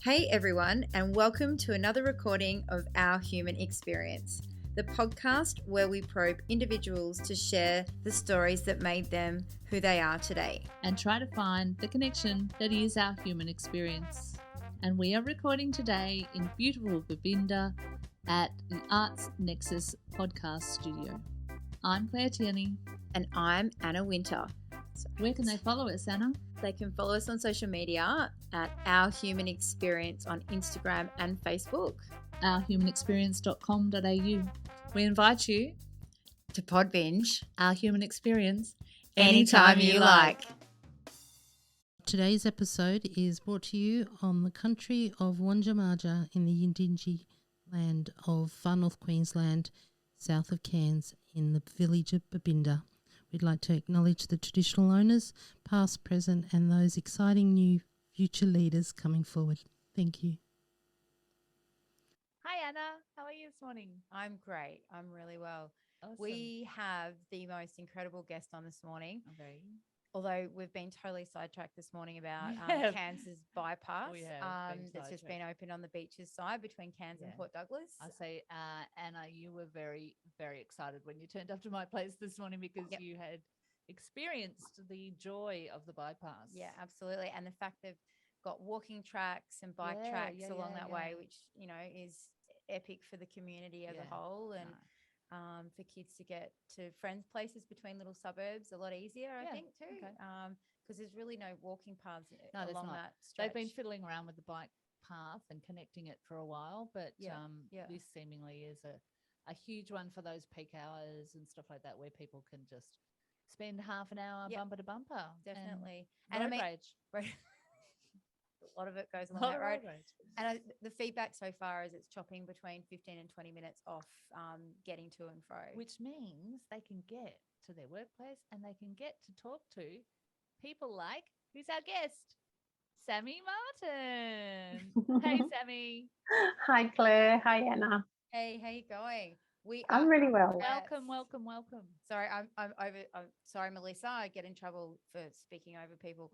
Hey everyone, and welcome to another recording of Our Human Experience, the podcast where we probe individuals to share the stories that made them who they are today. And try to find the connection that is our human experience. And we are recording today in beautiful Babinda at the Arts Nexus podcast studio. I'm Claire Tierney. And I'm Anna Winter. Where can they follow us, Anna? They can follow us on social media at Our Human Experience on Instagram and Facebook. ourhumanexperience.com.au. We invite you to pod binge Our Human Experience anytime you like. Today's episode is brought to you on the country of Wandjamaja in the Yindinji land of Far North Queensland, south of Cairns, in the village of Babinda. We'd like to acknowledge the traditional owners, past, present, and those exciting new future leaders coming forward. Thank you. Hi, Anna. How are you this morning? I'm great. I'm really well. Awesome. We have the most incredible guest on this morning. Okay. Although we've been totally sidetracked this morning about Cairns' bypass that's just been opened on the beaches side between Cairns and Port Douglas. I say, Anna, you were very, very excited when you turned up to my place this morning because you had experienced the joy of the bypass. Yeah, absolutely. And the fact they've got walking tracks and bike tracks along that way, which, you know, is epic for the community as a whole. And for kids to get to friends' places between little suburbs a lot easier, I think, too. Because there's really no walking paths along that stretch. They've been fiddling around with the bike path and connecting it for a while, but this seemingly is a huge one for those peak hours and stuff like that where people can just spend half an hour bumper to bumper. Definitely. And road rage. A lot of it goes along that road. And the feedback so far is it's chopping between 15 and 20 minutes off getting to and fro. Which means they can get to their workplace and they can get to talk to people like, who's our guest? Sammy Martin. Hey, Sammy. Hi, Claire. Hi, Anna. Hey, how you going? I'm really well. Welcome. Sorry, I'm sorry, Melissa. I get in trouble for speaking over people.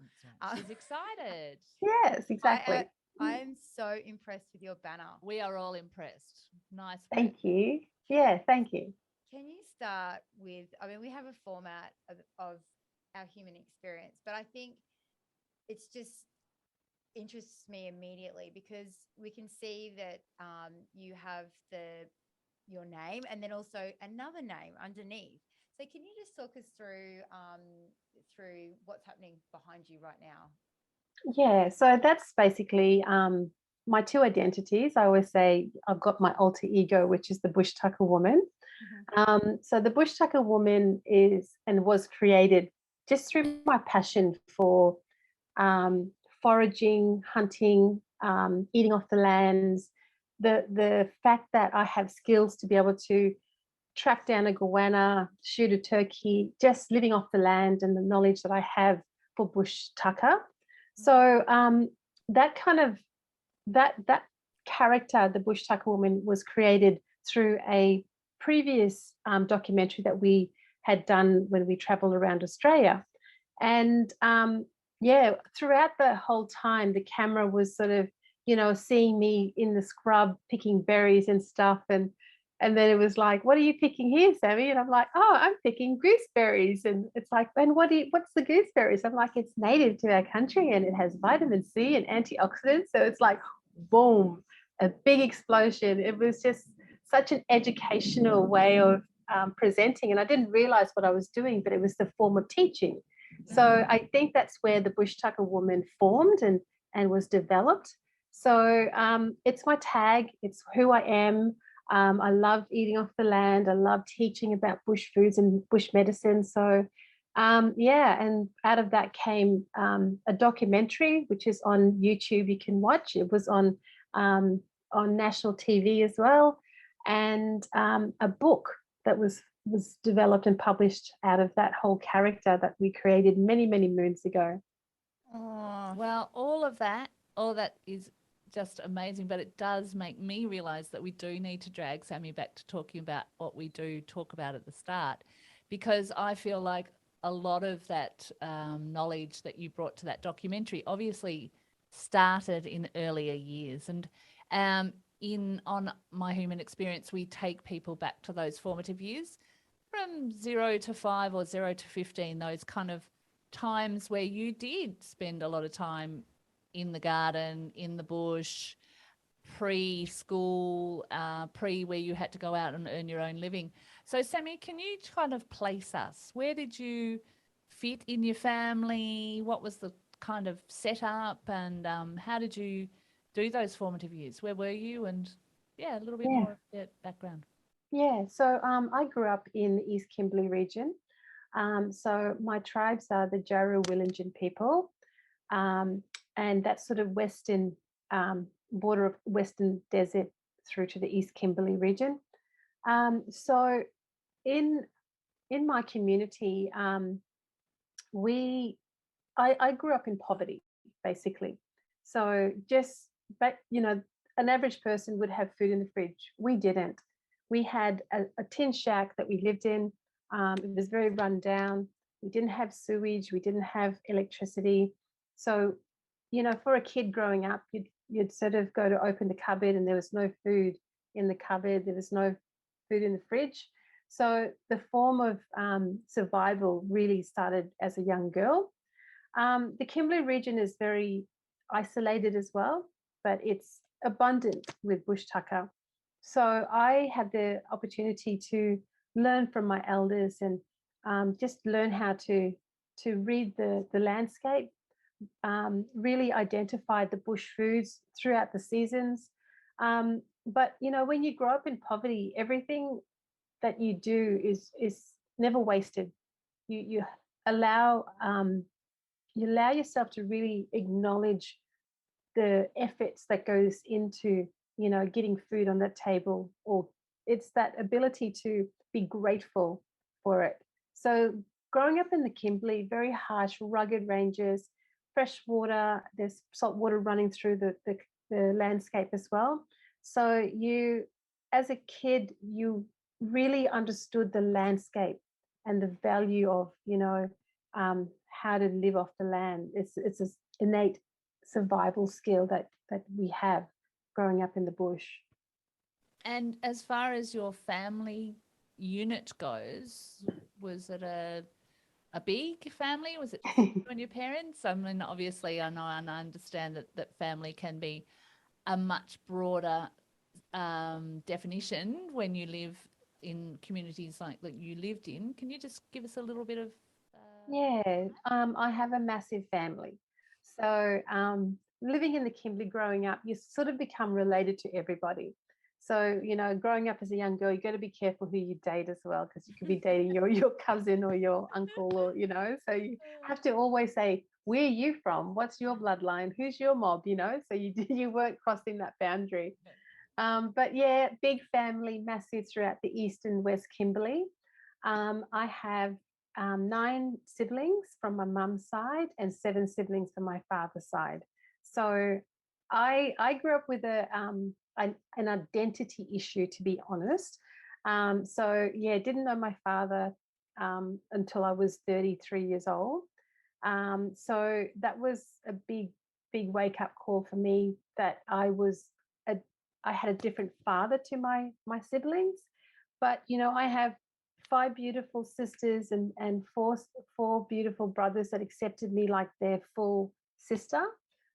She's excited. Yes, exactly. I'm so impressed with your banner. We are all impressed. Nice. Thank you. Yeah, thank you. Can you start with, we have a format of our human experience, but I think it's just interests me immediately because we can see that you have your name and then also another name underneath. So can you just talk us through what's happening behind you right now? Yeah, so that's basically my two identities. I always say I've got my alter ego, which is the Bush Tukka Woman. Mm-hmm. So the Bush Tukka Woman is and was created just through my passion for foraging, hunting, eating off the lands, the fact that I have skills to be able to track down a goanna, shoot a turkey, just living off the land and the knowledge that I have for Bush Tukka. So that character, the Bush Tukka Woman, was created through a previous documentary that we had done when we traveled around Australia. And throughout the whole time, the camera was sort of, seeing me in the scrub picking berries and stuff. And then it was like, what are you picking here, Sammy? And I'm like, oh, I'm picking gooseberries. And it's like, and what's the gooseberries? I'm like, it's native to our country and it has vitamin C and antioxidants. So it's like, boom, a big explosion. It was just such an educational way of presenting. And I didn't realize what I was doing, but it was the form of teaching. So I think that's where the Bush Tukka Woman formed and was developed. So it's my tag. It's who I am. I love eating off the land. I love teaching about bush foods and bush medicine. So, and out of that came a documentary, which is on YouTube. You can watch. It was on national TV as well, and a book that was developed and published out of that whole character that we created many, many moons ago. Oh, well, all that is just amazing, but it does make me realize that we do need to drag Sammy back to talking about what we do talk about at the start, because I feel like a lot of that knowledge that you brought to that documentary, obviously started in earlier years. And in on My Human Experience, we take people back to those formative years from 0 to 5 or 0 to 15, those kind of times where you did spend a lot of time in the garden, in the bush, pre-school, pre where you had to go out and earn your own living. So Sammy, can you kind of place us? Where did you fit in your family? What was the kind of setup, and how did you do those formative years? Where were you? And yeah, a little bit Yeah. more of that background. Yeah, so I grew up in the East Kimberley region. So my tribes are the Jaru Willingen people, and that's sort of western border of Western Desert through to the East Kimberley region. So in my community, we I grew up in poverty basically. So just but an average person would have food in the fridge. We didn't. We had a tin shack that we lived in. It was very run down. We didn't have sewage. We didn't have electricity. So, for a kid growing up, you'd sort of go to open the cupboard and there was no food in the cupboard. There was no food in the fridge. So the form of survival really started as a young girl. The Kimberley region is very isolated as well, but it's abundant with bush tucker. So I had the opportunity to learn from my elders and just learn how to read the landscape, really identify the bush foods throughout the seasons. But when you grow up in poverty, everything that you do is never wasted. You allow you allow yourself to really acknowledge the efforts that goes into getting food on the table, or it's that ability to be grateful for it. So growing up in the Kimberley, very harsh rugged ranges, fresh water, there's salt water running through the landscape as well. So you, as a kid, you really understood the landscape and the value of how to live off the land. It's an innate survival skill that we have growing up in the bush. And as far as your family unit goes, was it a big family? Was it just you and your parents? I mean, obviously, I know and I understand that family can be a much broader definition when you live in communities like that you lived in. Can you just give us a little bit of Yeah, I have a massive family. So living in the Kimberley, growing up, you sort of become related to everybody. So, growing up as a young girl, you got to be careful who you date as well, because you could be dating your cousin or your uncle, or, so you have to always say, where are you from? What's your bloodline? Who's your mob? So you weren't crossing that boundary. But yeah, big family, massive throughout the East and West Kimberley. I have 9 siblings from my mum's side and 7 siblings from my father's side. So I grew up with an identity issue, to be honest. So yeah, didn't know my father until I was 33 years old. So that was a big wake up call for me, that I had a different father to my siblings. But I have 5 beautiful sisters and four beautiful brothers that accepted me like their full sister,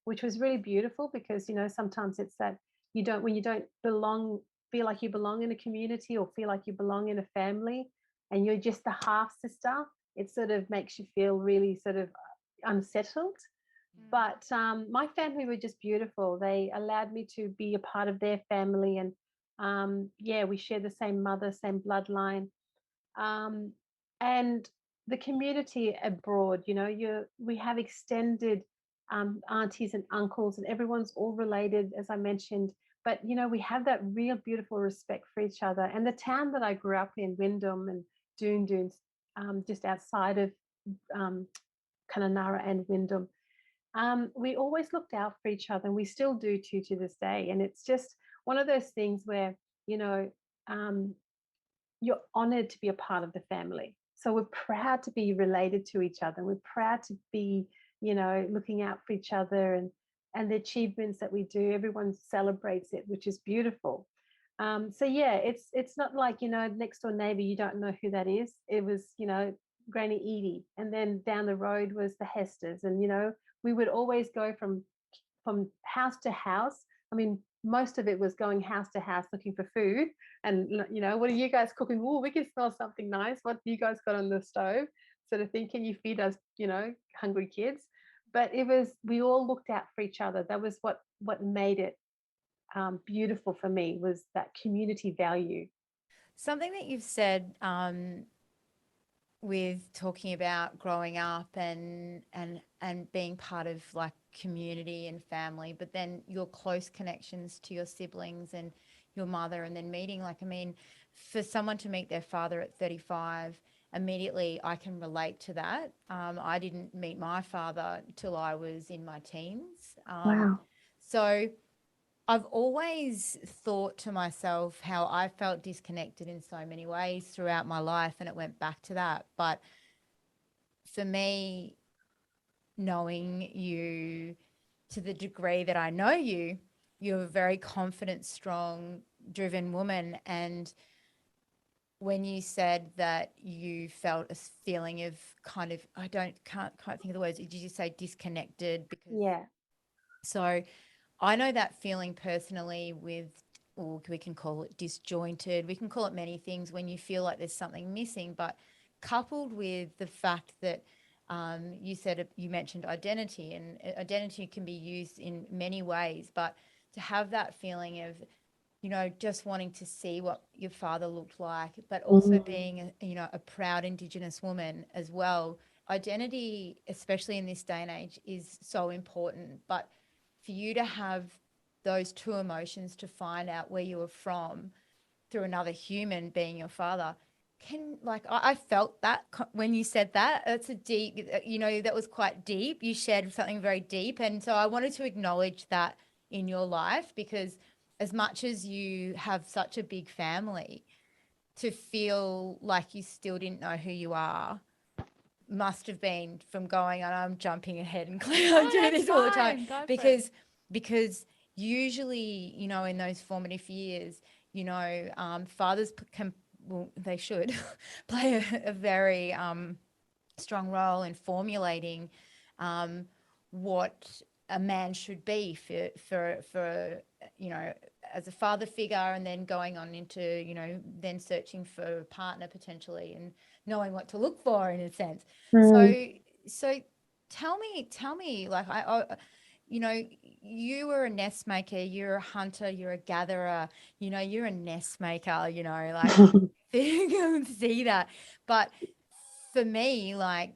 which was really beautiful, because sometimes it's that when you don't feel like you belong in a community, or feel like you belong in a family, and you're just the half sister, it sort of makes you feel really sort of unsettled. But my family were just beautiful. They allowed me to be a part of their family, and yeah, we share the same mother, same bloodline. And the community abroad, we have extended aunties and uncles, and everyone's all related, as I mentioned. But we have that real beautiful respect for each other. And the town that I grew up in, Wyndham and Doon Dunes, just outside of Kununurra and Wyndham, we always looked out for each other, and we still do to this day. And it's just one of those things where um, you're honored to be a part of the family. So we're proud to be related to each other. We're proud to be looking out for each other, and and the achievements that we do. Everyone celebrates it, which is beautiful. So yeah, it's not like, next door neighbor, you don't know who that is. It was, Granny Edie, and then down the road was the Hesters, and we would always go from house to house. I mean, most of it was going house to house looking for food, and what are you guys cooking? Oh, we can smell something nice. What do you guys got on the stove? Sort of thing. Can you feed us, hungry kids? But we all looked out for each other. That was what made it beautiful for me, was that community value. Something that you've said with talking about growing up and being part of like community and family, but then your close connections to your siblings and your mother, and then meeting, like, I mean, for someone to meet their father at 35, immediately I can relate to that. I didn't meet my father till I was in my teens. Wow. So I've always thought to myself how I felt disconnected in so many ways throughout my life, and it went back to that. But for me, knowing you to the degree that I know you, you're a very confident, strong, driven woman. And when you said that you felt a feeling of kind of, can't quite think of the words. Did you say disconnected? Because Yeah. so I know that feeling personally with, or we can call it disjointed, we can call it many things when you feel like there's something missing, but coupled with the fact that you mentioned identity, and identity can be used in many ways, but to have that feeling of, just wanting to see what your father looked like, but also being, a proud Indigenous woman as well. Identity, especially in this day and age, is so important, but for you to have those two emotions, to find out where you were from through another human being your father, I felt that when you said that. That's a deep, that was quite deep. You shared something very deep. And so I wanted to acknowledge that in your life, because as much as you have such a big family, to feel like you still didn't know who you are must have been from going on. I'm jumping ahead and I do this all the time because usually, in those formative years, fathers they should play a very strong role in formulating what a man should be for as a father figure, and then going on into then searching for a partner potentially, and knowing what to look for in a sense. So tell me, like, you were a nest maker, you're a hunter, you're a gatherer, you're a nest maker, like you can see that. But for me, like,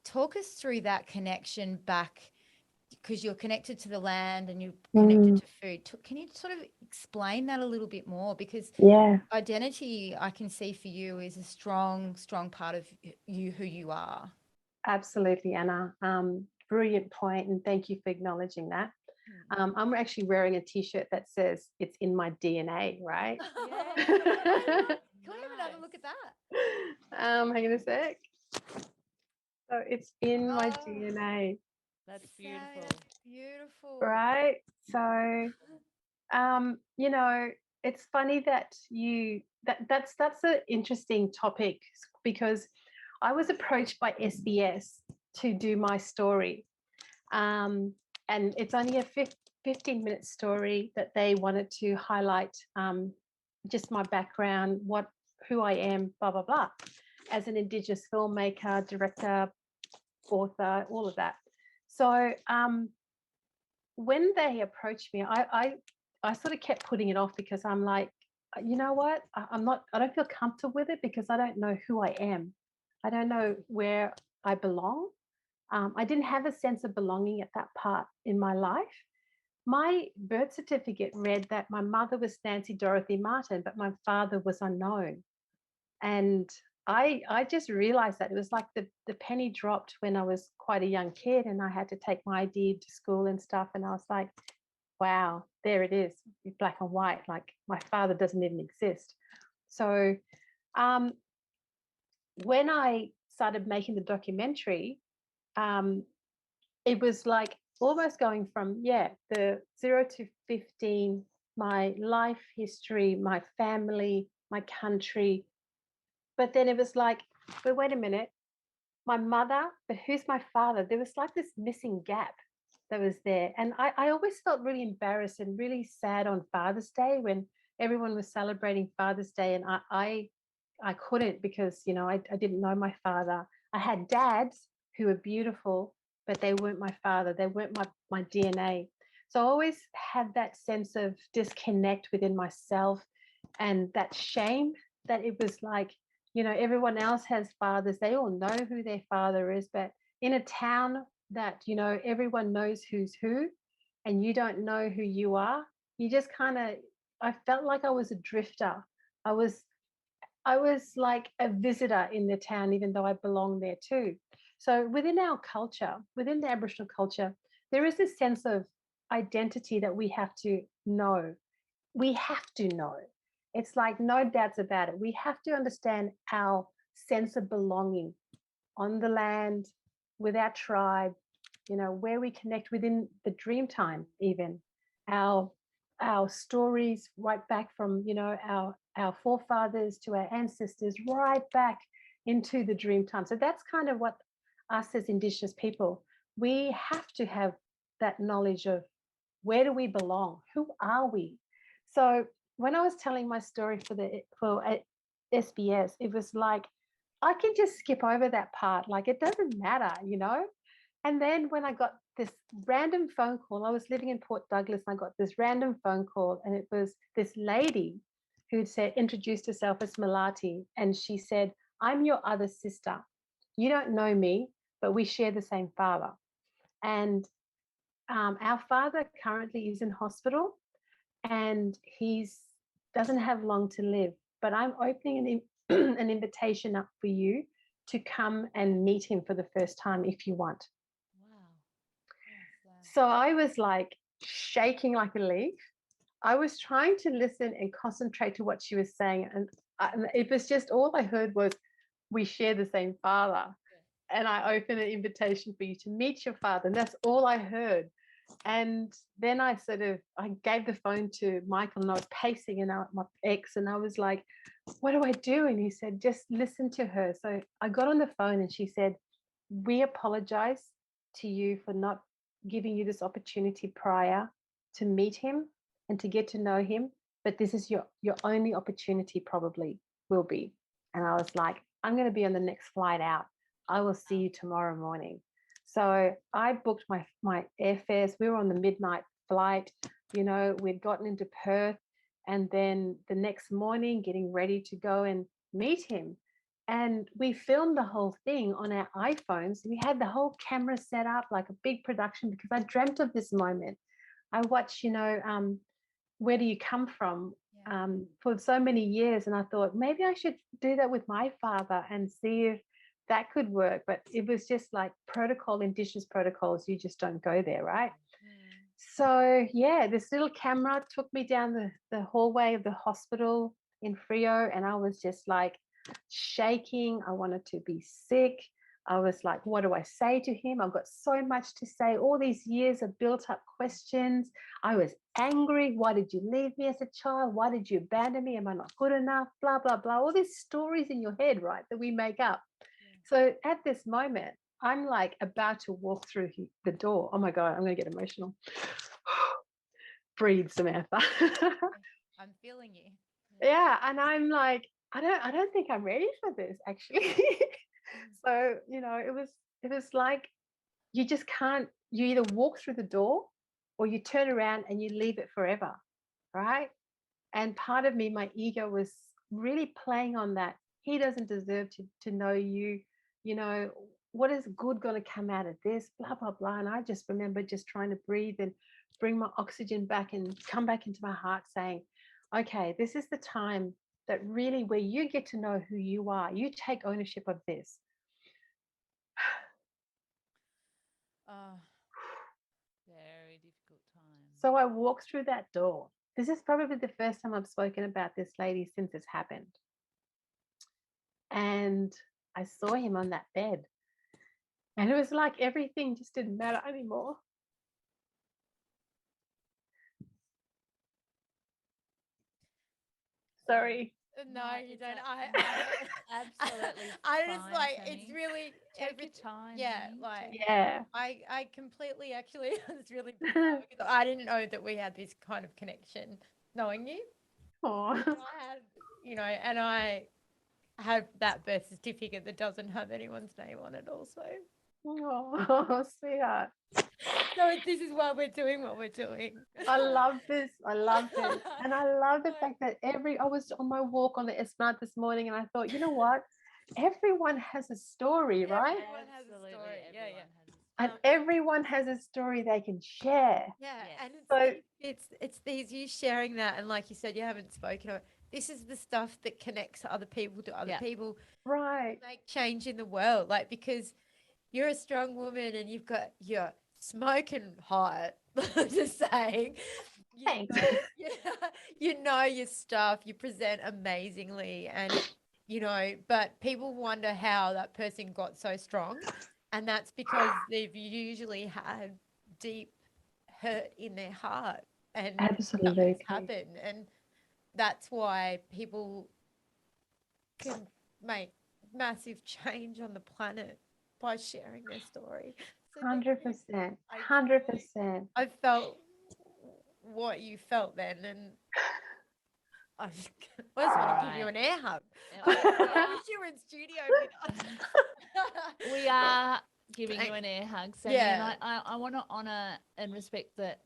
talk us through that connection back, because you're connected to the land and you're connected to food. Can you sort of explain that a little bit more? Because identity, I can see for you, is a strong, strong part of you, who you are. Absolutely, Anna. Brilliant point, and thank you for acknowledging that. I'm actually wearing a T-shirt that says "It's in my DNA," right? Yeah. Can we have another look at that? Hang on a sec. So it's in my DNA. That's beautiful. That's beautiful. Right. So, it's funny that that's an interesting topic, because I was approached by SBS to do my story. And it's only a 15-minute story that they wanted to highlight just my background, who I am, blah, blah, blah, as an Indigenous filmmaker, director, author, all of that. So when they approached me, I sort of kept putting it off, because I'm like, you know what? I don't feel comfortable with it, because I don't know who I am. I don't know where I belong. I didn't have a sense of belonging at that part in my life. My birth certificate read that my mother was Nancy Dorothy Martin, but my father was unknown. And I just realized that it was like the penny dropped when I was quite a young kid, and I had to take my ID to school and stuff. And I was like, wow, there it is, black and white. Like, my father doesn't even exist. So when I started making the documentary, it was like almost going from, the 0 to 15, my life history, my family, my country. But then it was like, but wait a minute, my mother, but who's my father? There was like this missing gap that was there. And I always felt really embarrassed and really sad on Father's Day when everyone was celebrating Father's Day. And I couldn't because, I didn't know my father. I had dads who were beautiful, but they weren't my father. They weren't my DNA. So I always had that sense of disconnect within myself and that shame that it was like, everyone else has fathers. They all know who their father is, but in a town that, everyone knows who's who and you don't know who you are, you just I felt like I was a drifter. I was like a visitor in the town, even though I belonged there too. So within our culture, within the Aboriginal culture, there is this sense of identity that we have to know. We have to know. It's like no doubts about it. We have to understand our sense of belonging on the land, with our tribe, where we connect within the dream time, even our stories right back from, our forefathers to our ancestors, right back into the dream time. So that's kind of what us as Indigenous people, we have to have that knowledge of where do we belong? Who are we? So when I was telling my story for SBS, it was like I can just skip over that part. Like it doesn't matter. And then when I got this random phone call, I was living in Port Douglas and I got this random phone call, and it was this lady who introduced herself as Malati, and she said, "I'm your other sister. You don't know me, but we share the same father." And our father currently is in hospital, and he's doesn't have long to live. But I'm opening an invitation up for you to come and meet him for the first time if you want. Wow. Awesome. So I was like shaking like a leaf. I was trying to listen and concentrate to what she was saying. And it was just all I heard was, "We share the same father." And I open an invitation for you to meet your father. And that's all I heard. And then I gave the phone to Michael, and I was pacing and my ex, and I was like, "What do I do?" And he said, "Just listen to her." So I got on the phone and she said, "We apologize to you for not giving you this opportunity prior to meet him and to get to know him. But this is your only opportunity, probably will be." And I was like, "I'm going to be on the next flight out. I will see you tomorrow morning." So I booked my airfares. We were on the midnight flight. We'd gotten into Perth, and then the next morning getting ready to go and meet him. And we filmed the whole thing on our iPhones. We had the whole camera set up like a big production because I dreamt of this moment. I watched, Where Do You Come From for so many years. And I thought maybe I should do that with my father and see if that could work. But it was just like Indigenous protocols. You just don't go there, right? So yeah, this little camera took me down the hallway of the hospital in Frio, and I was just like shaking. I wanted to be sick. I was like, what do I say to him? I've got so much to say. All these years of built up questions. I was angry. Why did you leave me as a child? Why did you abandon me? Am I not good enough? Blah, blah, blah. All these stories in your head, right, that we make up. So at this moment, I'm like about to walk through the door. Oh my God, I'm going to get emotional. Breathe, Samantha. I'm feeling you. Yeah, and I'm like, I don't think I'm ready for this, actually. So, it was like you just can't, you either walk through the door or you turn around and you leave it forever, right? And part of me, my ego was really playing on that. He doesn't deserve to know you, what is good going to come out of this, blah, blah, blah. And I just remember just trying to breathe and bring my oxygen back and come back into my heart saying, okay, this is the time that really where you get to know who you are. You take ownership of this. Very difficult time. So I walked through that door. This is probably the first time I've spoken about this lady since it's happened. And I saw him on that bed. And it was like everything just didn't matter anymore. story. No, you it's don't. absolutely I just fine, like Tammy. it's really Take your time. Yeah, honey. like Take your Yeah. time. I completely actually it's really bizarre because I didn't know that we had this kind of connection knowing you. Oh, I had, and I have that birth certificate that doesn't have anyone's name on it also. oh, sweetheart. So this is why we're doing what we're doing. I love this. I love this. And I love the fact that I was on my walk on the Esplanade this morning and I thought, you know what? Everyone has a story, right? Everyone has a Absolutely, story. Yeah, everyone yeah. has a story. And everyone has a story they can share. Yeah, Yes. and So it's these you sharing that, and like you said, you haven't spoken of it. This is the stuff that connects other people to other Yeah. people, right. make change in the world. Like because you're a strong woman and you're smoking hot. Just saying, Thanks. you know your stuff. You present amazingly, and but people wonder how that person got so strong, and that's because they've usually had deep hurt in their heart and something's Absolutely. happened, and that's why people can make massive change on the planet by sharing their story. So thank you. 100%. I 100%. I felt what you felt then, and I just want to give you an air hug. Yeah, I wish you were in studio with us. we are giving you an air hug, Sammy, and Yeah. I want to honour and respect the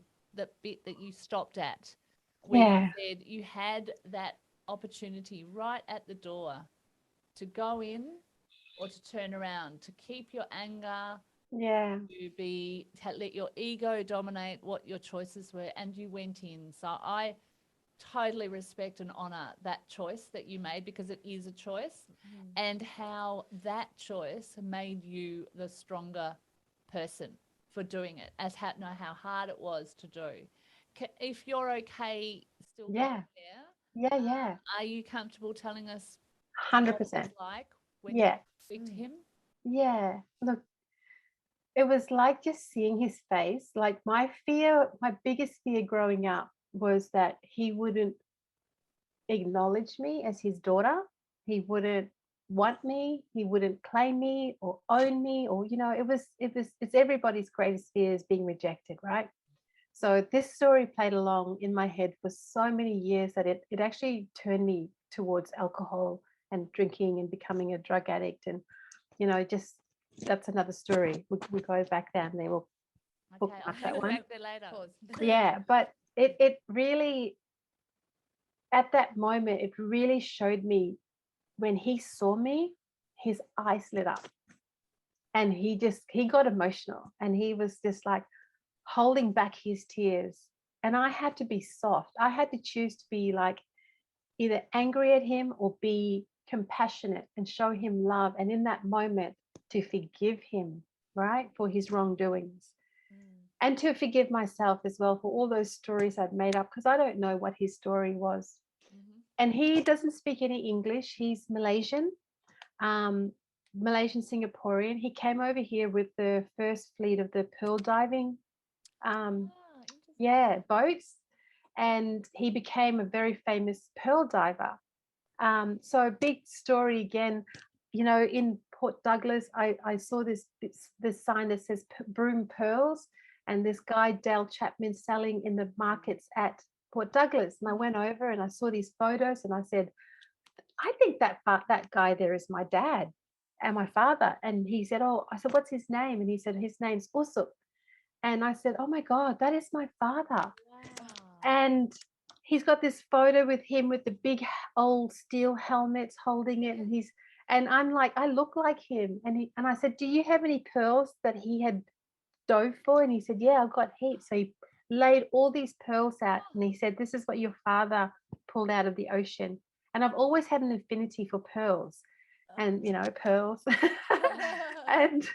bit that you stopped at, where Yeah. you said you had that opportunity right at the door to go in or to turn around, to keep your anger, Yeah. to let your ego dominate what your choices were, and you went in. So I totally respect and honor that choice that you made, because it is a choice, and how that choice made you the stronger person for doing it, as know how hard it was to do. If you're okay still being Yeah. there, Yeah. Yeah. are you comfortable telling us what it 100%. was like when Yeah. you speak to him? Yeah. Look, it was like just seeing his face. Like my biggest fear growing up was that he wouldn't acknowledge me as his daughter. He wouldn't want me. He wouldn't claim me or own me. Or, it's everybody's greatest fear is being rejected, right? So this story played along in my head for so many years that it actually turned me towards alcohol and drinking and becoming a drug addict. And, just that's another story. We go back down there. We'll Okay, I'll bookmark that come one. back there later. Yeah, but it really, at that moment, it really showed me when he saw me, his eyes lit up and he got emotional and he was just like holding back his tears. And I had to be soft. I had to choose to be like either angry at him or be compassionate and show him love. And in that moment, to forgive him, right, for his wrongdoings. And to forgive myself as well for all those stories I've made up, because I don't know what his story was. And he doesn't speak any English. He's Malaysian, Malaysian Singaporean. He came over here with the first fleet of the pearl diving boats, and he became a very famous pearl diver. So a big story again, in Port Douglas, I saw this sign that says Broom Pearls, and this guy Dale Chapman selling in the markets at Port Douglas. And I went over and I saw these photos and I said, I think that guy there is my dad and my father. And he said, oh, I said, what's his name? And he said, his name's Usuk. And I said, oh my God, that is my father. Wow. And he's got this photo with him with the big old steel helmets holding it. And I'm like, I look like him. And I said, do you have any pearls that he had dove for? And he said, yeah, I've got heaps. So he laid all these pearls out and he said, this is what your father pulled out of the ocean. And I've always had an affinity for pearls and, pearls. And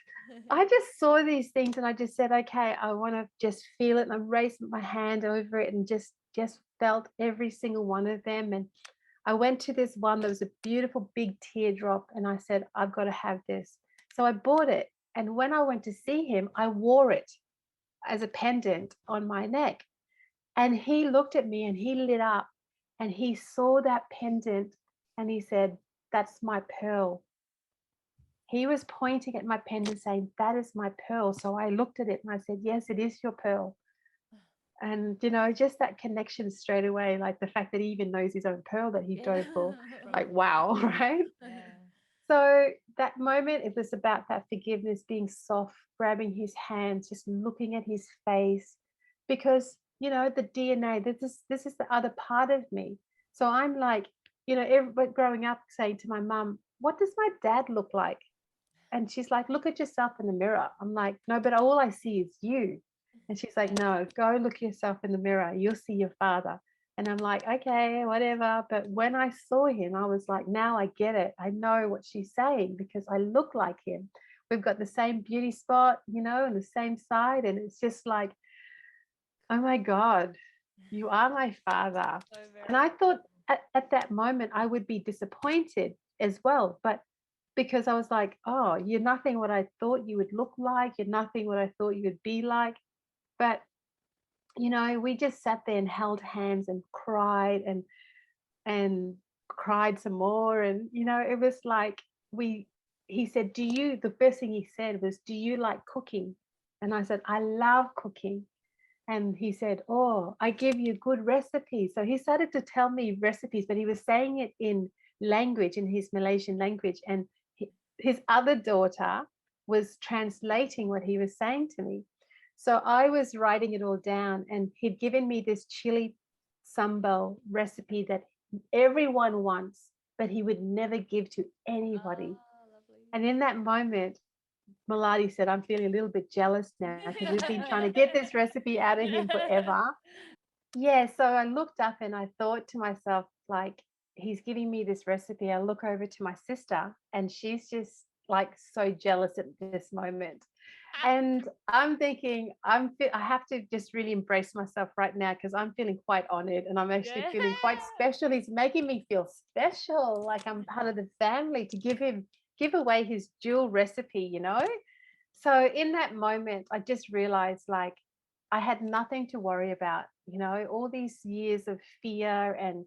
I just saw these things and I just said, okay, I want to just feel it. And I raised my hand over it and just felt every single one of them. And I went to this one that was a beautiful big teardrop and I said, I've got to have this. So I bought it. And when I went to see him, I wore it as a pendant on my neck. And he looked at me and he lit up. and he saw that pendant and he said, "That's my pearl." He was pointing at my pendant saying, "That is my pearl." So I looked at it and I said, "Yes, it is your pearl." And, just that connection straight away, like the fact that he even knows his own pearl that he dove for, like, wow, right? Yeah. So that moment, it was about that forgiveness, being soft, grabbing his hands, just looking at his face, because the DNA. This is the other part of me. So I'm like, everybody growing up saying to my mum, "What does my dad look like?" And she's like, "Look at yourself in the mirror." I'm like, "No, but all I see is you." And she's like, "No, go look yourself in the mirror. You'll see your father." And I'm like, "Okay, whatever." But when I saw him, I was like, now I get it. I know what she's saying because I look like him. We've got the same beauty spot, and the same side. And it's just like, oh my God, you are my father. So And very I thought at that moment I would be disappointed as well. But because I was like, "Oh, you're nothing what I thought you would look like. You're nothing what I thought you would be like." But, we just sat there and held hands and cried and cried some more. And, it was like he said, the first thing he said was, "Do you like cooking?" And I said, "I love cooking." And he said, "Oh, I give you good recipes." So he started to tell me recipes, but he was saying it in language, in his Malaysian language. And his other daughter was translating what he was saying to me. So I was writing it all down, and he'd given me this chili sambal recipe that everyone wants, but he would never give to anybody. lovely. And in that moment, Maladi said, "I'm feeling a little bit jealous now because we've been trying to get this recipe out of him forever." Yeah, so I looked up and I thought to myself, like, he's giving me this recipe. I look over to my sister and she's just like so jealous at this moment. And I'm thinking, I have to just really embrace myself right now because I'm feeling quite honored and I'm actually feeling quite special. He's making me feel special, like I'm part of the family, to give away his jewel recipe. So in that moment, I just realized, like, I had nothing to worry about, all these years of fear and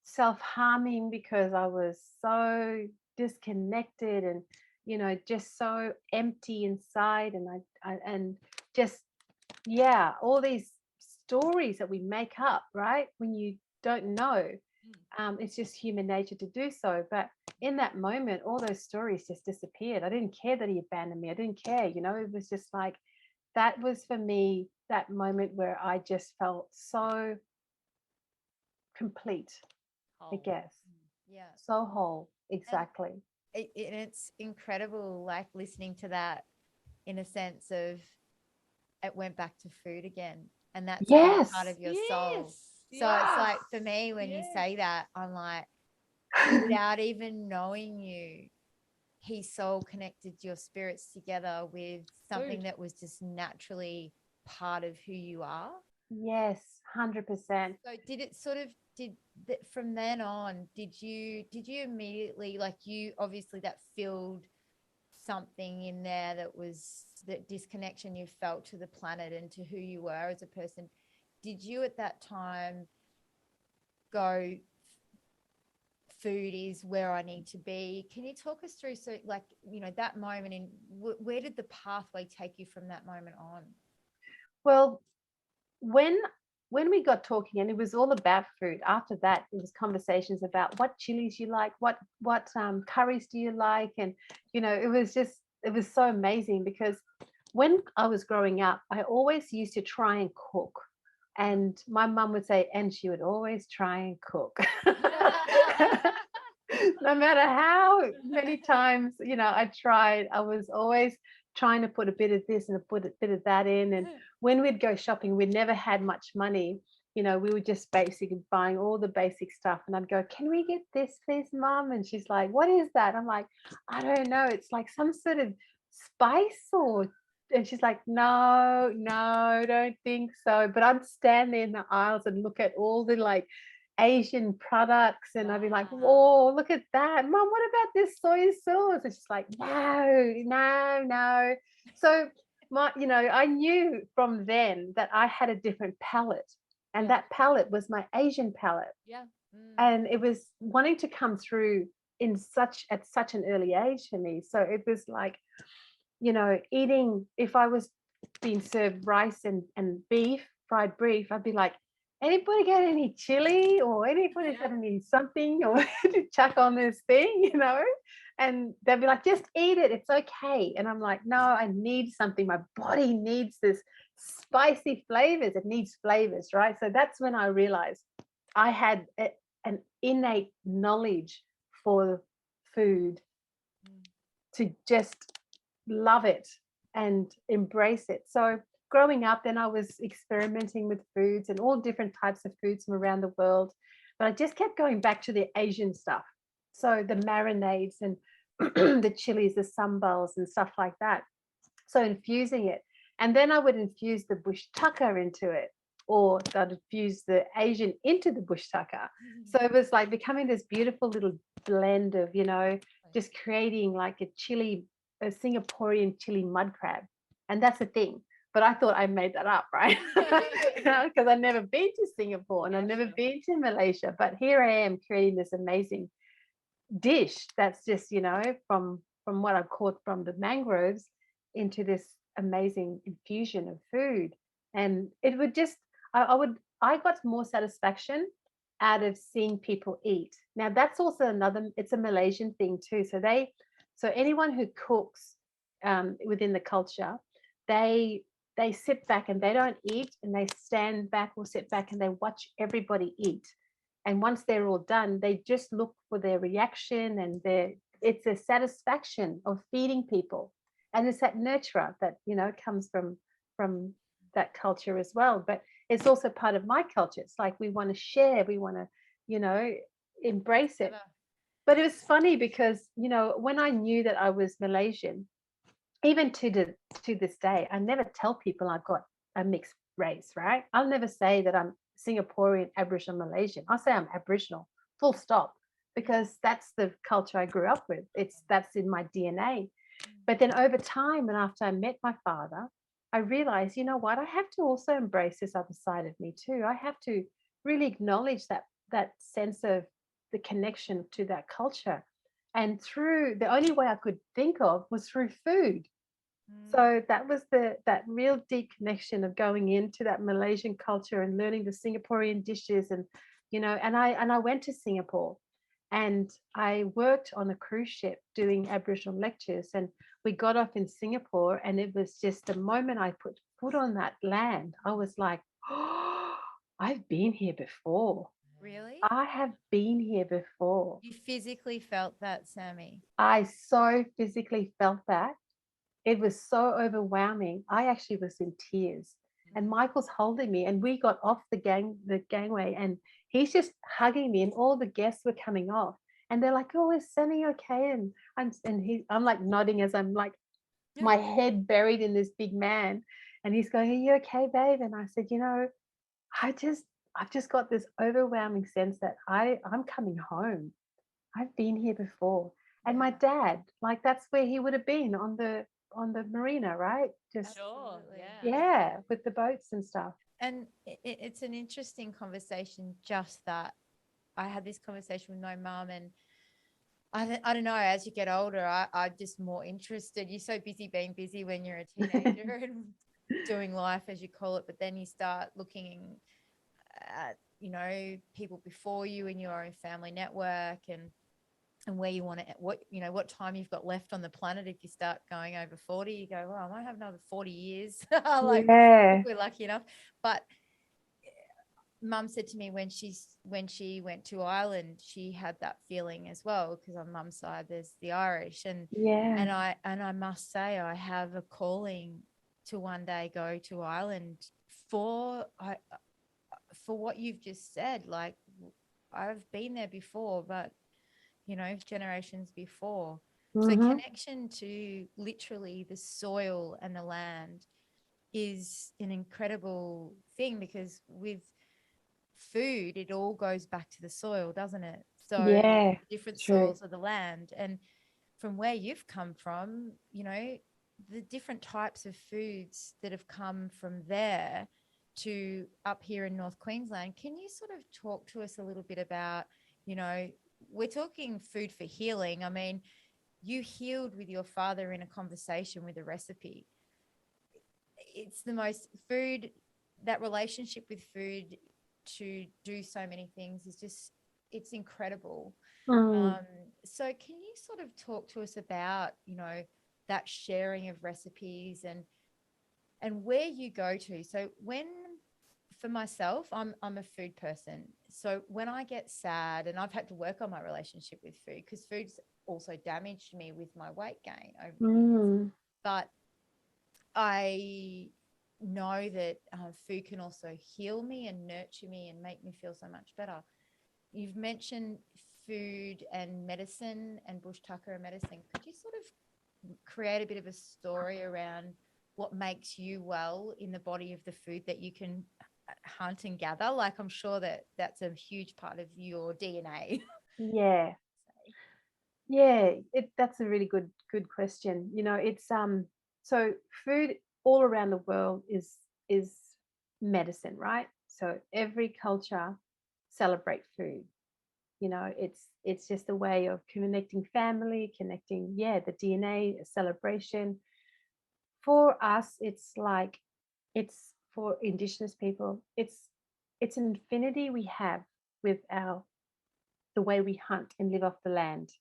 self-harming because I was so disconnected and, just so empty inside. And and just, yeah, all these stories that we make up, right? When you don't know, it's just human nature to do so. But in that moment, all those stories just disappeared. I didn't care that he abandoned me. I didn't care, it was just like, that was for me that moment where I just felt so complete, I Whole. guess. Yeah. So whole. Exactly. It's incredible, like listening to that, in a sense of it went back to food again, and that's a big part Yes. of your soul. Yes. So it's like, for me, when you say that, I'm like, without even knowing you, he soul connected your spirits together with something Food. that was just naturally part of who you are. Yes, 100%. So did it sort of did that from then on, did you immediately, like, you obviously that filled something in there, that was that disconnection you felt to the planet and to who you were as a person. Did you at that time go, food is where I need to be? Can you talk us through, so like, that moment, in where did the pathway take you from that moment on? Well, when we got talking, and it was all about food. After that, it was conversations about what chilies you like, what curries do you like. And it was so amazing because when I was growing up, I always used to try and cook. And my mum would say, and she would always try and cook. No matter how many times, I tried, I was always trying to put a bit of this and a bit of that in. And when we'd go shopping, we never had much money. We were just basically buying all the basic stuff. And I'd go, "Can we get this, please, Mum?" And she's like, "What is that?" I'm like, "I don't know. It's like some sort of spice or." And she's like, "No, no, don't think so." But I'd stand there in the aisles and look at all the like Asian products, and I'd be like, "Whoa, look at that, Mom, what about this soy sauce?" And she's like, "No, no, no." So I knew from then that I had a different palate, and that palate was my Asian palate. Yeah. And it was wanting to come through at such an early age for me. So it was like, eating, if I was being served rice and beef, fried beef, I'd be like, anybody got any chili, or anybody got any something or to chuck on this thing, And they'd be like, just eat it, it's okay. And I'm like, no, I need something. My body needs this spicy flavors. It needs flavors, right? So that's when I realized I had an innate knowledge for food, to just love it and embrace it. So growing up, then I was experimenting with foods and all different types of foods from around the world. But I just kept going back to the Asian stuff. So the marinades and the chilies, the sambals and stuff like that. So infusing it. And then I would infuse the Bush Tukka into it, or I'd infuse the Asian into the Bush Tukka. So it was like becoming this beautiful little blend of, just creating like a Singaporean chili mud crab. And that's the thing. But I thought I made that up, right? Because I've never been to Singapore and I've never been to Malaysia. But here I am creating this amazing dish that's just, from what I've caught from the mangroves into this amazing infusion of food. And it would just, I got more satisfaction out of seeing people eat. Now that's also it's a Malaysian thing too. So anyone who cooks within the culture, they sit back and they don't eat, and they stand back or sit back and they watch everybody eat. And once they're all done, they just look for their reaction, and it's a satisfaction of feeding people. And it's that nurturer that, comes from that culture as well. But it's also part of my culture. It's like we want to share, we want to, embrace it. But it was funny because, when I knew that I was Malaysian, even to this day, I never tell people I've got a mixed race, right? I'll never say that I'm Singaporean, Aboriginal, Malaysian. I'll say I'm Aboriginal, full stop, because that's the culture I grew up with. That's in my DNA. But then over time, and after I met my father, I realized, you know what, I have to also embrace this other side of me too. I have to really acknowledge that sense of the connection to that culture. And the only way I could think of was through food. So that was that real deep connection of going into that Malaysian culture and learning the Singaporean dishes. And and I went to Singapore, and I worked on a cruise ship doing Aboriginal lectures, and we got off in Singapore, and it was just the moment I put foot on that land, I was like, oh, I've been here before. Really? I have been here before. You physically felt that, Sammy? I so physically felt that. It was so overwhelming. I actually was in tears. And Michael's holding me, and we got off the gangway, and he's just hugging me, and all the guests were coming off, and they're like, "Oh, is Sammy okay?" And I'm like nodding as I'm like my head buried in this big man, and he's going, "Are you okay, babe?" And I said, I've just got this overwhelming sense that I'm coming home. I've been here before. And my dad, like that's where he would have been on the marina, right? Just Sure, yeah, with the boats and stuff. And it's an interesting conversation, just that I had this conversation with my mum, and I don't know, as you get older, I'm just more interested. You're so busy being busy when you're a teenager and doing life, as you call it, but then you start looking at, people before you in your own family network, and where you want to, what time you've got left on the planet. If you start going over 40, you go, well, I might have another 40 years. Like, if we're lucky enough. But Mum said to me when she went to Ireland, she had that feeling as well, because on Mum's side there's the Irish, and I must say I have a calling to one day go to Ireland for what you've just said. Like, I've been there before, but generations before. So connection to literally the soil and the land is an incredible thing, because with food, it all goes back to the soil, doesn't it? So different soils of the land. And from where you've come from, the different types of foods that have come from there to up here in North Queensland. Can you sort of talk to us a little bit about, we're talking food for healing. I mean, you healed with your father in a conversation with a recipe. It's the most food, that relationship with food to do so many things is just, it's incredible. So can you sort of talk to us about, that sharing of recipes and where you go to? So for myself, I'm a food person. So when I get sad, and I've had to work on my relationship with food because food's also damaged me with my weight gain over the years. But I know that food can also heal me and nurture me and make me feel so much better. You've mentioned food and medicine and Bush Tukka and medicine. Could you sort of create a bit of a story around what makes you well in the body of the food that you can hunt and gather? Like, I'm sure that that's a huge part of your DNA. Yeah. That's a really good question. It's so food all around the world is medicine, right? So every culture celebrate food. It's just a way of connecting family, connecting, the DNA, a celebration. For us, it's for Indigenous people, it's an infinity we have with the way we hunt and live off the land.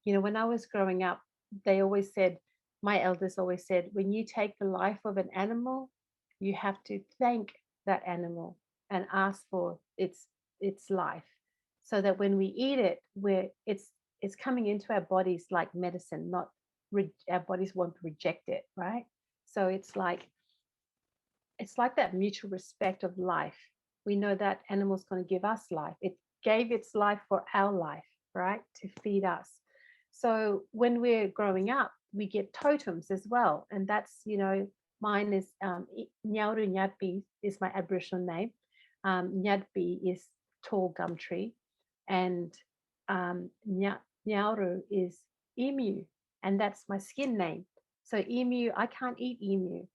When I was growing up, my elders always said, when you take the life of an animal, you have to thank that animal and ask for its life, so that when we eat it, it's coming into our bodies like medicine, not our bodies won't reject it, right? So it's like that mutual respect of life. We know that animal's going to give us life. It gave its life for our life, right? To feed us. So when we're growing up, we get totems as well. And that's, mine is Nyauru Nyadpi is my Aboriginal name. Nyadpi is tall gum tree. And Nyauru is emu. And that's my skin name. So emu, I can't eat emu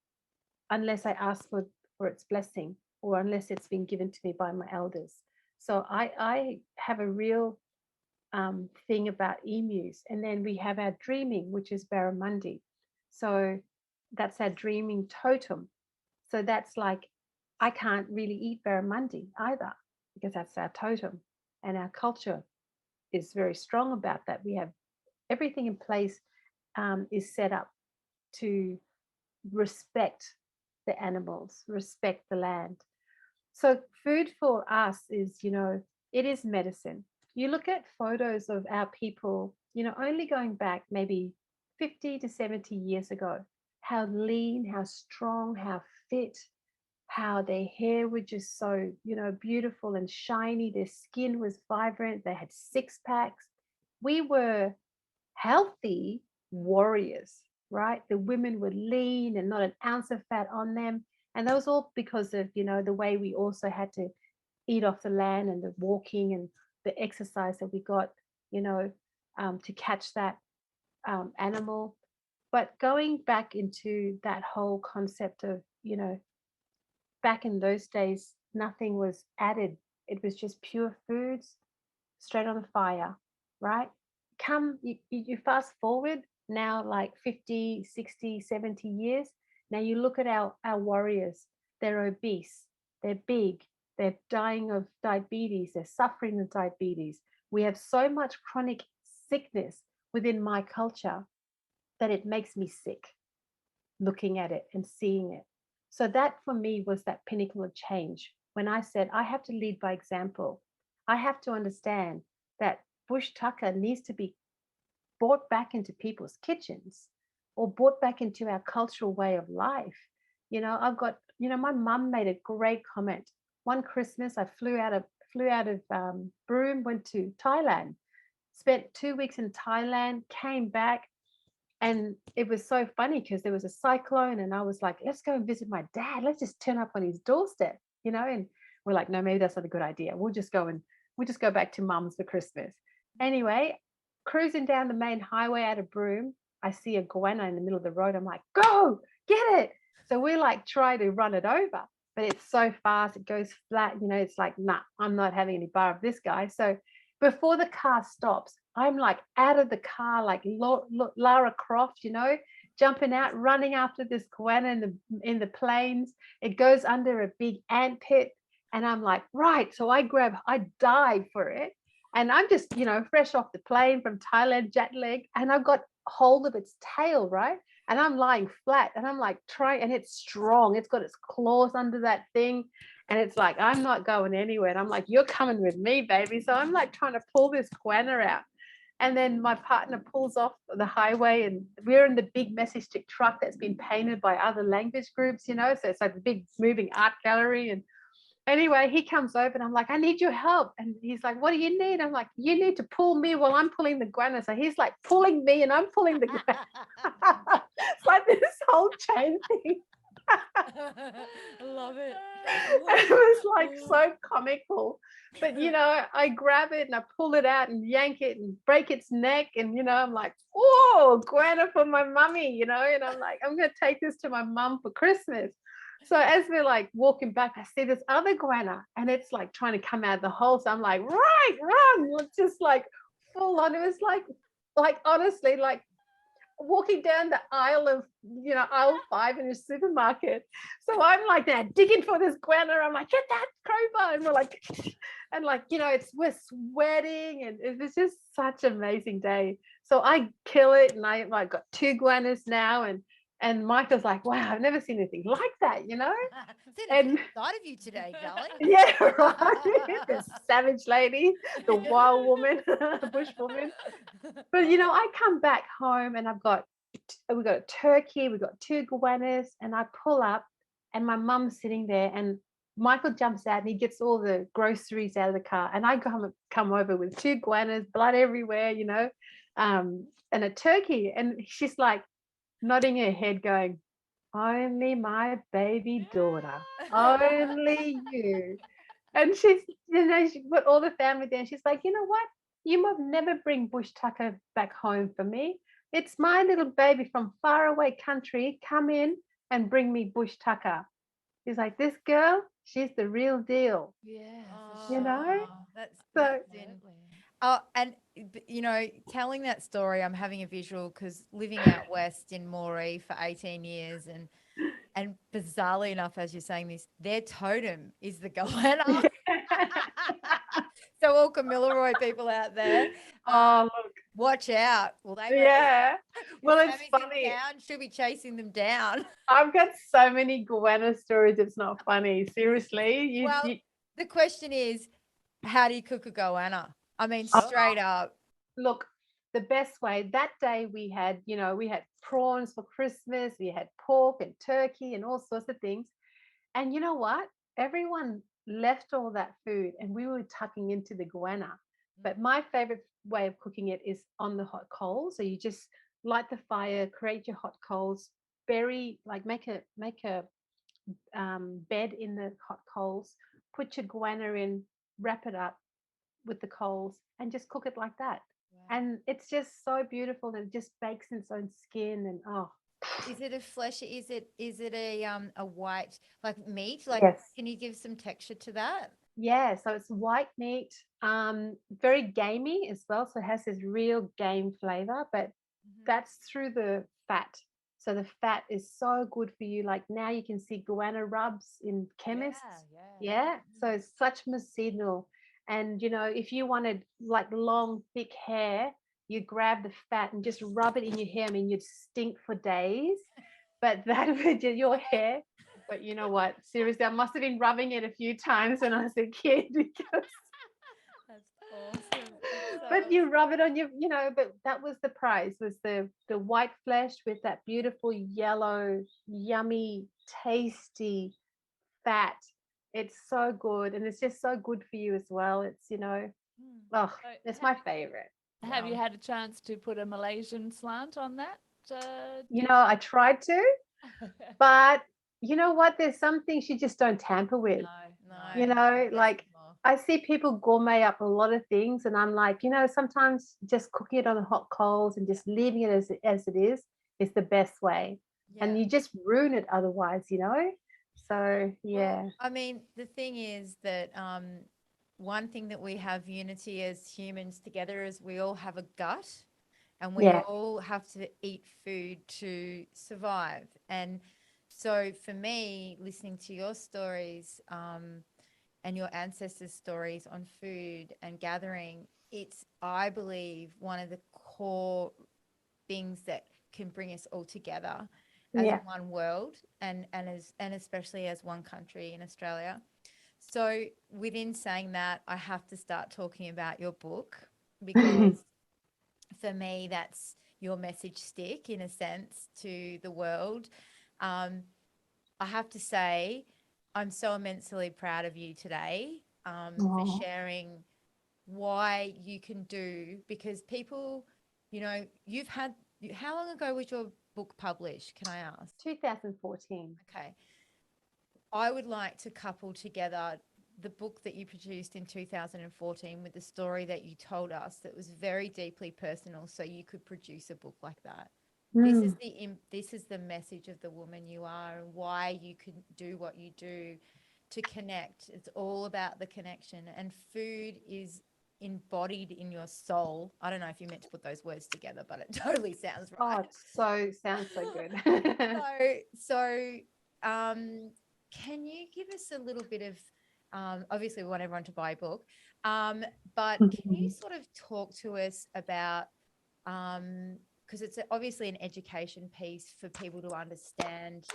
unless I ask for its blessing, or unless it's been given to me by my elders. So I have a real thing about emus. And then we have our dreaming, which is barramundi. So that's our dreaming totem. So that's like, I can't really eat barramundi either, because that's our totem. And our culture is very strong about that. We have everything in place, is set up to respect the animals, respect the land. So food for us is, it is medicine. You look at photos of our people, only going back maybe 50 to 70 years ago, how lean, how strong, how fit, how their hair were just so, beautiful and shiny. Their skin was vibrant. They had six packs. We were healthy warriors, right? The women were lean and not an ounce of fat on them. And that was all because of, the way we also had to eat off the land, and the walking and the exercise that we got, to catch that animal. But going back into that whole concept of, back in those days, nothing was added. It was just pure foods straight on the fire, right? You fast forward now like 50, 60, 70 years. Now you look at our warriors. They're obese, they're big, they're dying of diabetes, they're suffering of diabetes. We have so much chronic sickness within my culture that it makes me sick looking at it and seeing it. So that for me was that pinnacle of change, when I said, I have to lead by example. I have to understand that Bush Tukka needs to be brought back into people's kitchens, or brought back into our cultural way of life. I've got, my mum made a great comment. One Christmas, I flew out of Broome, went to Thailand, spent 2 weeks in Thailand, came back, and it was so funny because there was a cyclone, and I was like, let's go and visit my dad. Let's just turn up on his doorstep, and we're like, no, maybe that's not a good idea. We'll just go back to mum's for Christmas. Anyway, cruising down the main highway out of Broome, I see a goanna in the middle of the road. I'm like, go, get it. So we like try to run it over. but it's so fast, it goes flat, it's like, nah, I'm not having any bar of this guy. So before the car stops, I'm like out of the car, like Lara Croft, jumping out, running after this goanna in the plains. It goes under a big ant pit. And I'm like, right. So I dive for it. And I'm just, fresh off the plane from Thailand, jet lag. And I've got hold of its tail, right? And I'm lying flat and I'm like trying, and it's strong. It's got its claws under that thing. And it's like, I'm not going anywhere. And I'm like, you're coming with me, baby. So I'm like trying to pull this goanna out. And then my partner pulls off the highway, and we're in the big message stick truck that's been painted by other language groups, so it's like a big moving art gallery. And anyway, he comes over and I'm like, I need your help. And he's like, what do you need? I'm like, you need to pull me while I'm pulling the goanna. So he's like pulling me and I'm pulling the goanna. It's like this whole chain thing. I love it. It was like so comical. But, I grab it and I pull it out and yank it and break its neck. And, I'm like, oh, goanna for my mummy, and I'm like, I'm going to take this to my mum for Christmas. So as we're like walking back, I see this other goanna and it's like trying to come out of the hole. So I'm like, right, run. It's just like full on. It was like honestly, like walking down the aisle of, aisle 5 in a supermarket. So I'm like now digging for this goanna. I'm like, get that crowbar. And we're like, we're sweating, and it was just such an amazing day. So I kill it, and I got 2 goannas now, and Michael's like, wow, I've never seen anything like that, And side of you today, darling. Yeah, right. The savage lady, the wild woman, the bush woman. But I come back home and we've got a turkey, we've got 2 goannas, and I pull up and my mum's sitting there, and Michael jumps out and he gets all the groceries out of the car, and I come over with 2 goannas, blood everywhere, and a turkey, and she's like nodding her head going, only my baby daughter, only you. And she's, she put all the family there, and she's like, you know what? You must never bring Bush Tucker back home for me. It's my little baby from far away country. Come in and bring me Bush Tucker. He's like, this girl, she's the real deal. Yeah, that's So. Oh, and telling that story, I'm having a visual because living out west in Moree for 18 years, and bizarrely enough, as you're saying this, their totem is the goanna. So all Kamilaroi people out there, Look. watch out. Well, Well, it's funny. She'll be chasing them down. I've got so many goanna stories. It's not funny. Seriously. The question is, how do you cook a goanna? I mean, straight up. Look, the best way, that day we had prawns for Christmas, we had pork and turkey and all sorts of things. And you know what? Everyone left all that food and we were tucking into the goanna. But my favorite way of cooking it is on the hot coals. So you just light the fire, create your hot coals, make a bed in the hot coals, put your goanna in, wrap it up with the coals, and just cook it like that. Wow. And it's just so beautiful, and it just bakes in its own skin. And is it a flesh? Is it a white like meat? Like, yes. Can you give some texture to that? Yeah, so it's white meat, very gamey as well. So it has this real game flavor, but that's through the fat. So the fat is so good for you. Like now you can see goanna rubs in chemists. Yeah. So it's such medicinal. And, if you wanted like long, thick hair, you grab the fat and just rub it in your hair. I mean, you'd stink for days, but that would do your hair. But you know what? Seriously, I must have been rubbing it a few times when I was a kid because that's awesome. But you rub it on your, but that was the prize, was the white flesh with that beautiful yellow, yummy, tasty fat. It's so good, and it's just so good for you as well. It's, it's my favorite. Have you had a chance to put a Malaysian slant on that? I tried to, but you know what? There's some things you just don't tamper with. No. Like I see people gourmet up a lot of things, and I'm like, sometimes just cooking it on the hot coals and just leaving it as it is the best way. Yeah. And you just ruin it otherwise, So yeah. I mean, the thing is that one thing that we have unity as humans together is we all have a gut, and we Yeah. all have to eat food to survive. And so for me, listening to your stories and your ancestors' stories on food and gathering, it's, I believe, one of the core things that can bring us all together as Yeah. one world, and especially as one country in Australia. So within saying that, I have to start talking about your book, because for me that's your message stick in a sense to the world. um, I have to say I'm so immensely proud of you today, for Oh, sharing why you can do, because people, you've had, how long ago was your book published, can I ask? 2014. Okay. I would like to couple together the book that you produced in 2014 with the story that you told us that was very deeply personal, so you could produce a book like that. Mm. This is the message of the woman you are, and why you can do what you do to connect. It's all about the connection, and food is embodied in your soul. I don't know if you meant to put those words together, but it totally sounds Oh, right. it sounds so good. So, can you give us a little bit of, obviously we want everyone to buy a book, but can you sort of talk to us about, because it's obviously an education piece for people to understand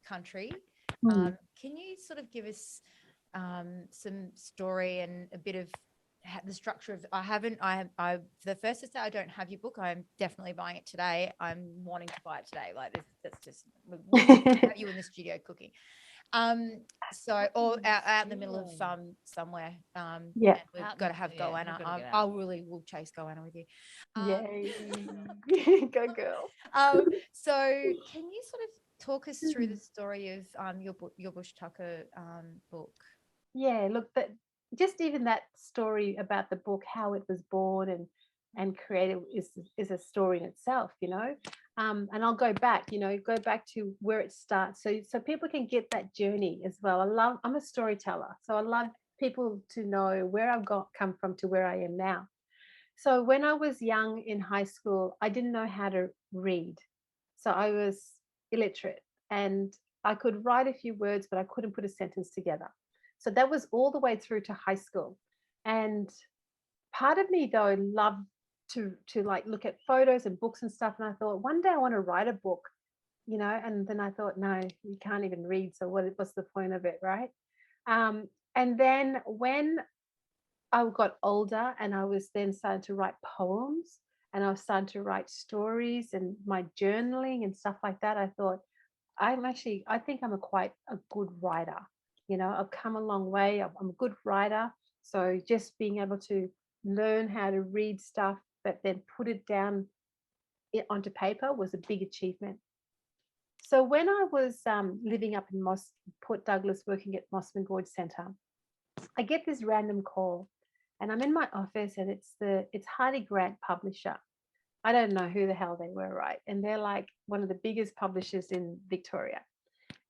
country. Mm. Can you sort of give us some story and a bit of the structure of, I for the first to say I don't have your book. I'm definitely buying it today. I'm wanting to buy it today. Like this, that's just, we need to have you in the studio cooking. So, or out in the middle of somewhere. Yeah. And we've got to have Goanna. I really will chase Goanna with you. Yay. Go girl. So can you sort of talk us through the story of your Bush Tucker book? Yeah, look, that just even that story about the book, how it was born and created is a story in itself, you know. And I'll go back, go back to where it starts, so people can get that journey as well. I'm a storyteller, so I love people to know where I've come from to where I am now. So when I was young in high school, I didn't know how to read, so I was illiterate, and I could write a few words, but I couldn't put a sentence together. So that was all the way through to high school. And part of me though loved to like look at photos and books and stuff. And I thought one day I want to write a book, and then I thought, no, you can't even read. So what's the point of it, right? And then when I got older and I was then starting to write poems and I was starting to write stories and my journaling and stuff like that, I thought, I think I'm quite a good writer. I've come a long way. I'm a good writer. So just being able to learn how to read stuff, but then put it down onto paper was a big achievement. So when I was living up in Port Douglas, working at Mossman Gorge Centre, I get this random call, and I'm in my office, and it's Hardy Grant Publisher. I don't know who the hell they were, right? And they're like one of the biggest publishers in Victoria.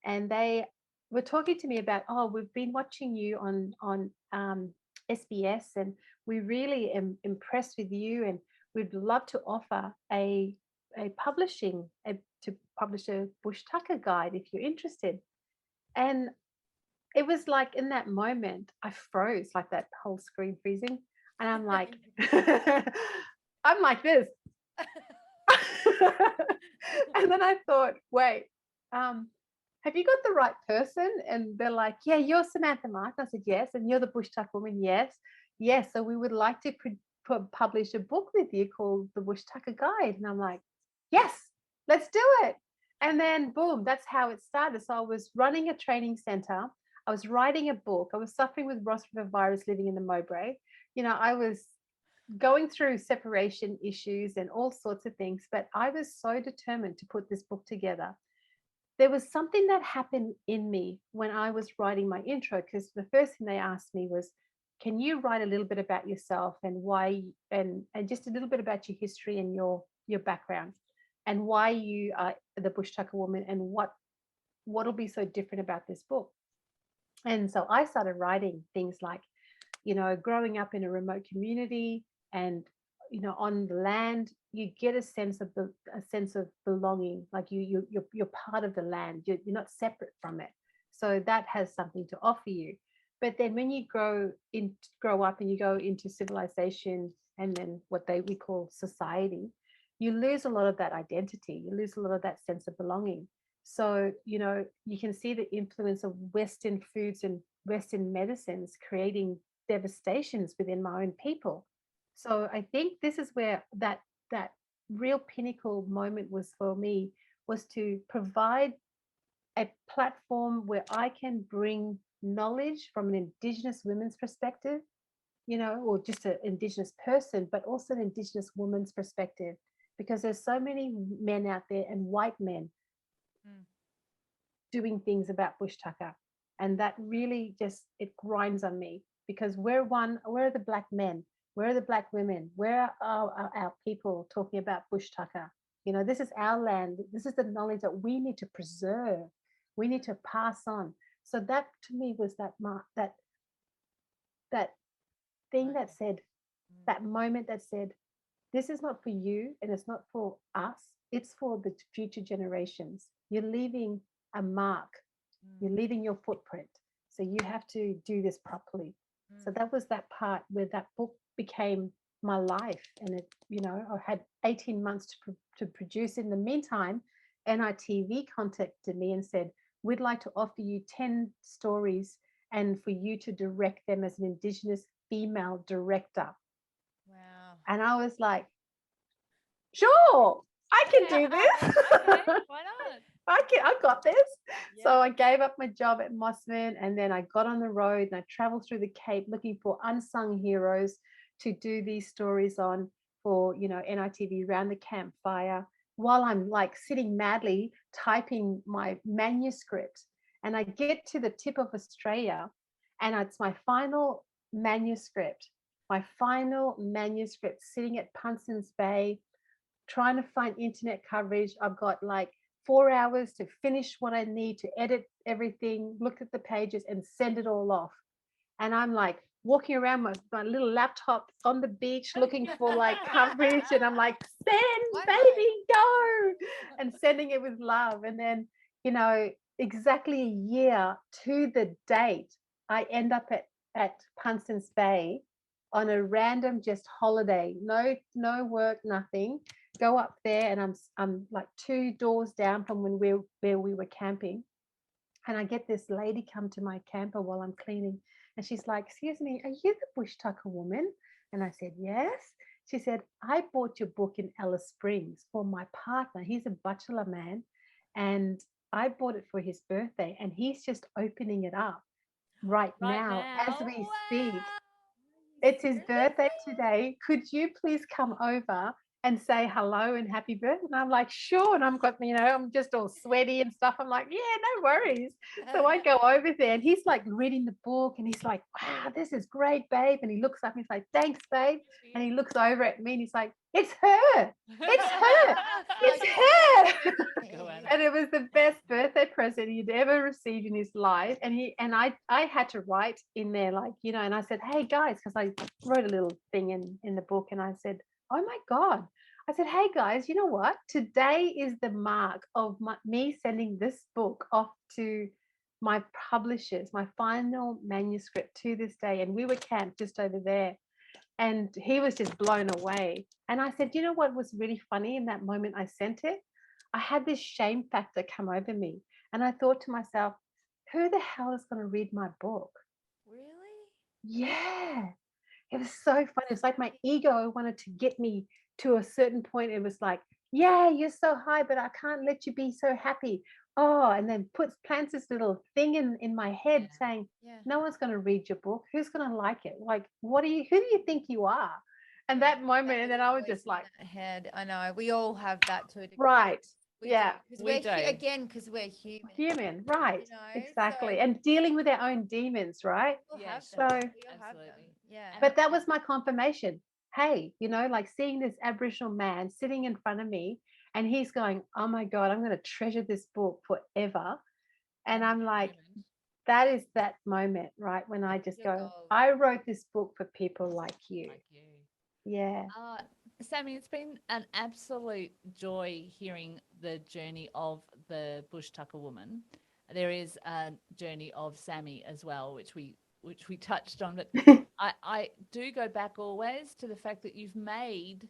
And they were talking to me about, oh, we've been watching you on SBS, and we really am impressed with you, and we'd love to offer to publish a Bush Tucker guide if you're interested. And it was like in that moment, I froze, like that whole screen freezing, and I'm like, I'm like this. And then I thought, wait, have you got the right person? And they're like, yeah, you're Samantha Martin. I said, yes. And you're the Bush Tukka Woman. Yes. Yes. So we would like to publish a book with you called The Bush Tukka Guide. And I'm like, yes, let's do it. And then boom, that's how it started. So I was running a training center. I was writing a book. I was suffering with Ross River virus living in the Mowbray. I was going through separation issues and all sorts of things, but I was so determined to put this book together. There was something that happened in me when I was writing my intro, because the first thing they asked me was, can you write a little bit about yourself and why, and just a little bit about your history and your background, and why you are the Bush Tucker Woman, and what what'll be so different about this book? And so I started writing things like, growing up in a remote community and, on the land, you get a sense of belonging. Like you're part of the land. You're not separate from it. So that has something to offer you. But then when you grow up and you go into civilization and then what we call society, you lose a lot of that identity. You lose a lot of that sense of belonging. So, you can see the influence of Western foods and Western medicines creating devastations within my own people. So I think this is where that real pinnacle moment was for me, was to provide a platform where I can bring knowledge from an Indigenous women's perspective, or just an Indigenous person, but also an Indigenous woman's perspective, because there's so many men out there and white men doing things about Bush Tucker. And that really it grinds on me, because where are the black men? Where are the black women? Where are our people talking about Bush Tucker? This is our land. This is the knowledge that we need to preserve. We need to pass on. So that to me was that thing that said, that moment that said, this is not for you and it's not for us. It's for the future generations. You're leaving a mark. You're leaving your footprint. So you have to do this properly. So that was that part where that book became my life. And it, I had 18 months to produce. In the meantime, NITV contacted me and said, we'd like to offer you 10 stories and for you to direct them as an Indigenous female director. Wow. And I was like, sure, I can do this. Okay, why not? I got this. Yeah. So I gave up my job at Mossman, and then I got on the road and I traveled through the Cape looking for unsung heroes to do these stories on for, NITV around the campfire, while I'm like sitting madly typing my manuscript. And I get to the tip of Australia, and it's my final manuscript sitting at Punson's Bay, trying to find internet coverage. I've got like 4 hours to finish what I need to edit everything, look at the pages and send it all off. And I'm like walking around my little laptop on the beach looking for like coverage. And I'm like, send, baby, go. And sending it with love. And then, exactly a year to the date, I end up at Punson's Bay on a random just holiday, no work, nothing. Go up there, and I'm like 2 doors down from where we were camping, and I get this lady come to my camper while I'm cleaning, and she's like, "Excuse me, are you the Bush Tucker woman?" And I said, "Yes." She said, "I bought your book in Alice Springs for my partner. He's a bachelor man, and I bought it for his birthday, and he's just opening it up right now as we speak. It's his birthday today. Could you please come over and say hello and happy birthday?" And I'm like, sure. And I'm just all sweaty and stuff. I'm like, yeah, no worries. So I go over there, and he's like reading the book, and he's like, wow, this is great, babe. And he looks up and he's like, thanks, babe. And he looks over at me and he's like, it's her. It's her. It's her. And it was the best birthday present he'd ever received in his life. And I had to write in there, like, and I said, hey guys, because I wrote a little thing in the book, and I said, oh my God. I said, hey guys, you know what? Today is the mark of me sending this book off to my publishers, my final manuscript to this day. And we were camped just over there. And he was just blown away. And I said, you know what was really funny in that moment I sent it? I had this shame factor come over me. And I thought to myself, who the hell is going to read my book? Really? Yeah. It was so funny. It's like my ego wanted to get me to a certain point. It was like, yeah, you're so high, but I can't let you be so happy. Oh, and then plants this little thing in my head saying, no one's going to read your book. Who's going to like it? Like, who do you think you are? And that moment, and then I was just like, head. I know we all have that to a degree. Right. We Yeah. Because we're human. Human, right. Exactly. So and dealing with our own demons, right? we all have So, them. We all have them. Yeah. But that was my confirmation. Hey, like seeing this Aboriginal man sitting in front of me, and he's going, oh my God, I'm going to treasure this book forever. And I'm like, moment. that is that moment, right? When I just Your go, goal. I wrote this book for people like you. Like you. Yeah. Sammy, it's been an absolute joy hearing the journey of the Bush Tucker Woman. There is a journey of Sammy as well, which we touched on, but I do go back always to the fact that you've made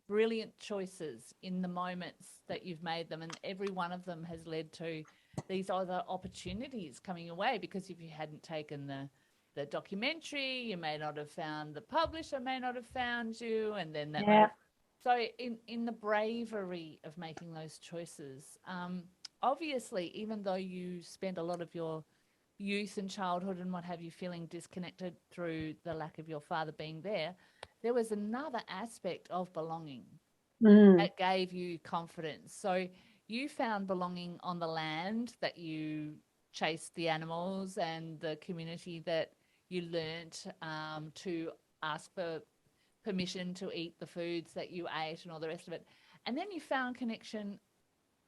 brilliant choices in the moments that you've made them, and every one of them has led to these other opportunities coming away, because if you hadn't taken the documentary, you may not have found the publisher, may not have found you, and then that Yeah. so in the bravery of making those choices, obviously, even though you spend a lot of your youth and childhood and what have you feeling disconnected through the lack of your father being there, there was another aspect of belonging that gave you confidence. So you found belonging on the land that you chased the animals, and the community that you learnt to ask for permission to eat the foods that you ate and all the rest of it. And then you found connection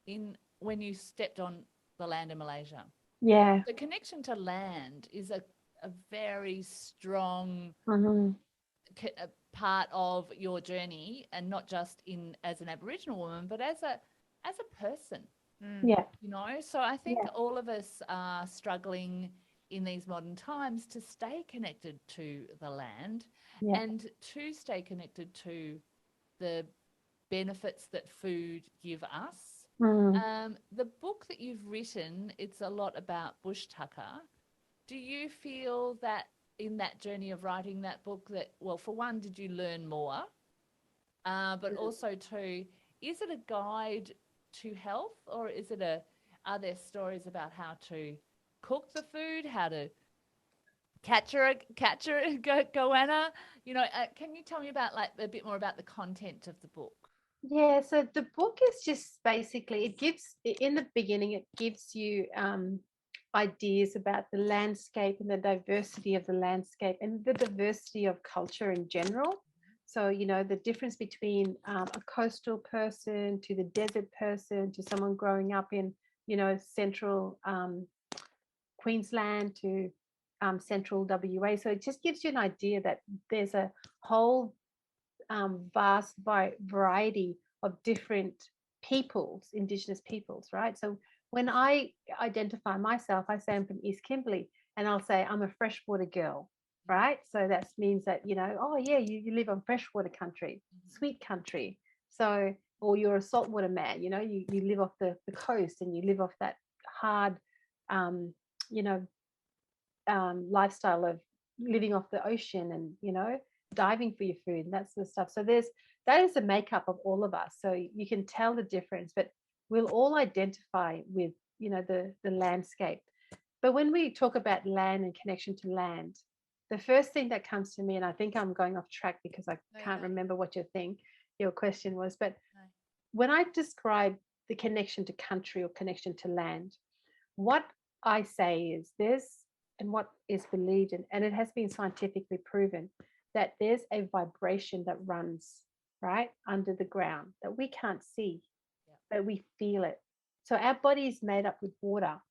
in when you stepped on the land in Malaysia. Yeah. The connection to land is a very strong part of your journey, and not just in as an Aboriginal woman, but as a person. Yeah. You know, so I think Yeah. all of us are struggling in these modern times to stay connected to the land Yeah. and to stay connected to the benefits that food give us. The book that you've written, it's a lot about Bush Tucker. Do you feel that in that journey of writing that book that, well, for one, did you learn more? But also, too, is it a guide to health, or is it are there stories about how to cook the food, how to goanna? You know, can you tell me about like a bit more about the content of the book? Yeah, so the book is just basically, it gives, in the beginning, it gives you ideas about the landscape and the diversity of the landscape and the diversity of culture in general. So, you know, the difference between a coastal person to the desert person to someone growing up in, you know, central Queensland to central WA. So it just gives you an idea that there's a whole vast variety of different peoples, Indigenous peoples, right? So when I identify myself, I say I'm from East Kimberley, and I'll say I'm a freshwater girl, right? So that means that, you know, oh yeah, you live on freshwater country, sweet country. So, or you're a saltwater man, you know, you live off the coast and you live off that hard, um, you know, lifestyle of living off the ocean and, you know, diving for your food and that sort of stuff. So that is the makeup of all of us. So you can tell the difference, but we'll all identify with, you know, the landscape. But when we talk about land and connection to land, the first thing that comes to me, and I think I'm going off track because I can't remember what your question was, but when I describe the connection to country or connection to land, what I say is and what is believed in, and it has been scientifically proven, that there's a vibration that runs right under the ground that we can't see, but we feel it. So our body is made up with water,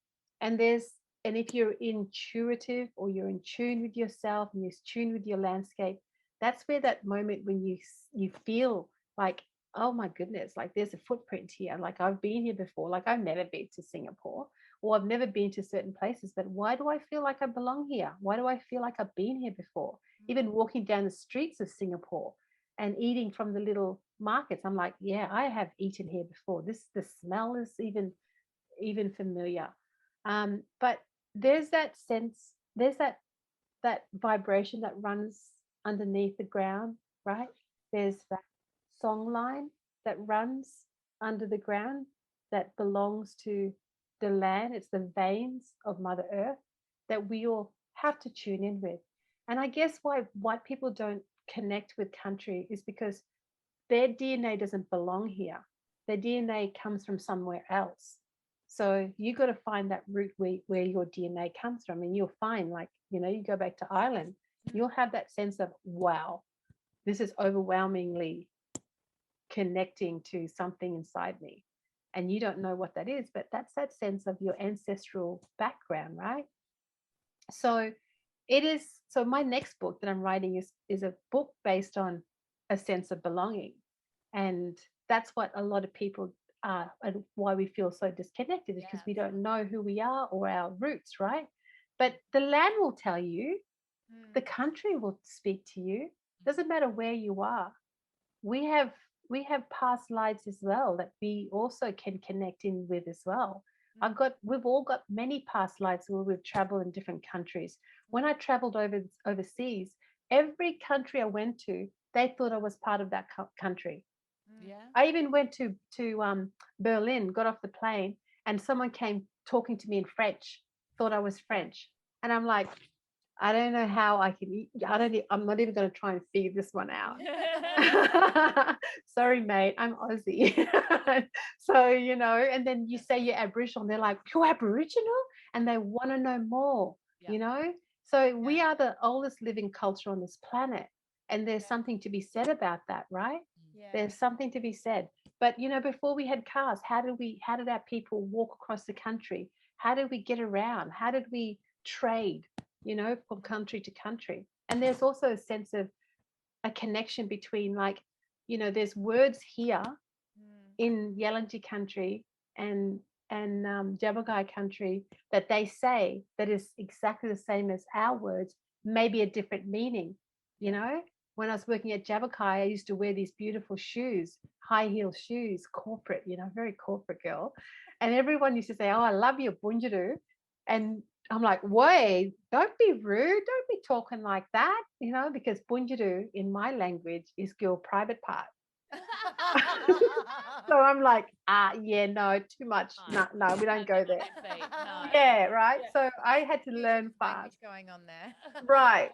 and if you're intuitive or you're in tune with yourself and you're in tune with your landscape, that's where that moment when you feel like, oh my goodness, like there's a footprint here, like I've been here before, like I've never been to Singapore, or I've never been to certain places, but why do I feel like I belong here? Why do I feel like I've been here before? Even walking down the streets of Singapore and eating from the little markets, I'm like, yeah, I have eaten here before. The smell is even familiar. But there's that sense, there's that vibration that runs underneath the ground, right? There's that song line that runs under the ground that belongs to the land. It's the veins of Mother Earth that we all have to tune in with. And I guess why white people don't connect with country is because their DNA doesn't belong here. Their DNA comes from somewhere else. So you got to find that root where your DNA comes from, and you'll find, like, you know, you go back to Ireland, you'll have that sense of, wow, this is overwhelmingly connecting to something inside me. and you don't know what that is, but that's that sense of your ancestral background, right? So it is. So my next book that I'm writing is a book based on a sense of belonging, and that's what a lot of people are, and why we feel so disconnected is because we don't know who we are or our roots, right? But the land will tell you, the country will speak to you. Doesn't matter where you are. We have we have past lives as well that we also can connect in with as well. We've all got many past lives where we've traveled in different countries. When I traveled overseas, every country I went to, they thought I was part of that country. Yeah. I even went to Berlin, got off the plane, and someone came talking to me in French, thought I was French, and I'm like, I don't know how I can. I'm not even going to try and figure this one out. Sorry, mate, I'm Aussie. So, and then you say you're Aboriginal, and they're like, you're Aboriginal? And they want to know more, So we are the oldest living culture on this planet. And there's something to be said about that, right? There's something to be said. But, before we had cars, how did our people walk across the country? How did we get around? How did we trade, from country to country? And there's also a sense of a connection between, like, there's words here in Yalanji country and Jabbergai country that they say that is exactly the same as our words, maybe a different meaning. When I was working at Jabbergai, I used to wear these beautiful shoes, high heel shoes, corporate, very corporate girl. And everyone used to say, oh, I love your bunjuru. And I'm like, wait, don't be rude. Don't be talking like that, because bunjuru in my language is girl private part. So I'm like, yeah, no, too much. No, we don't go there. No. Yeah, right. So I had to learn fast. Going on there. Right.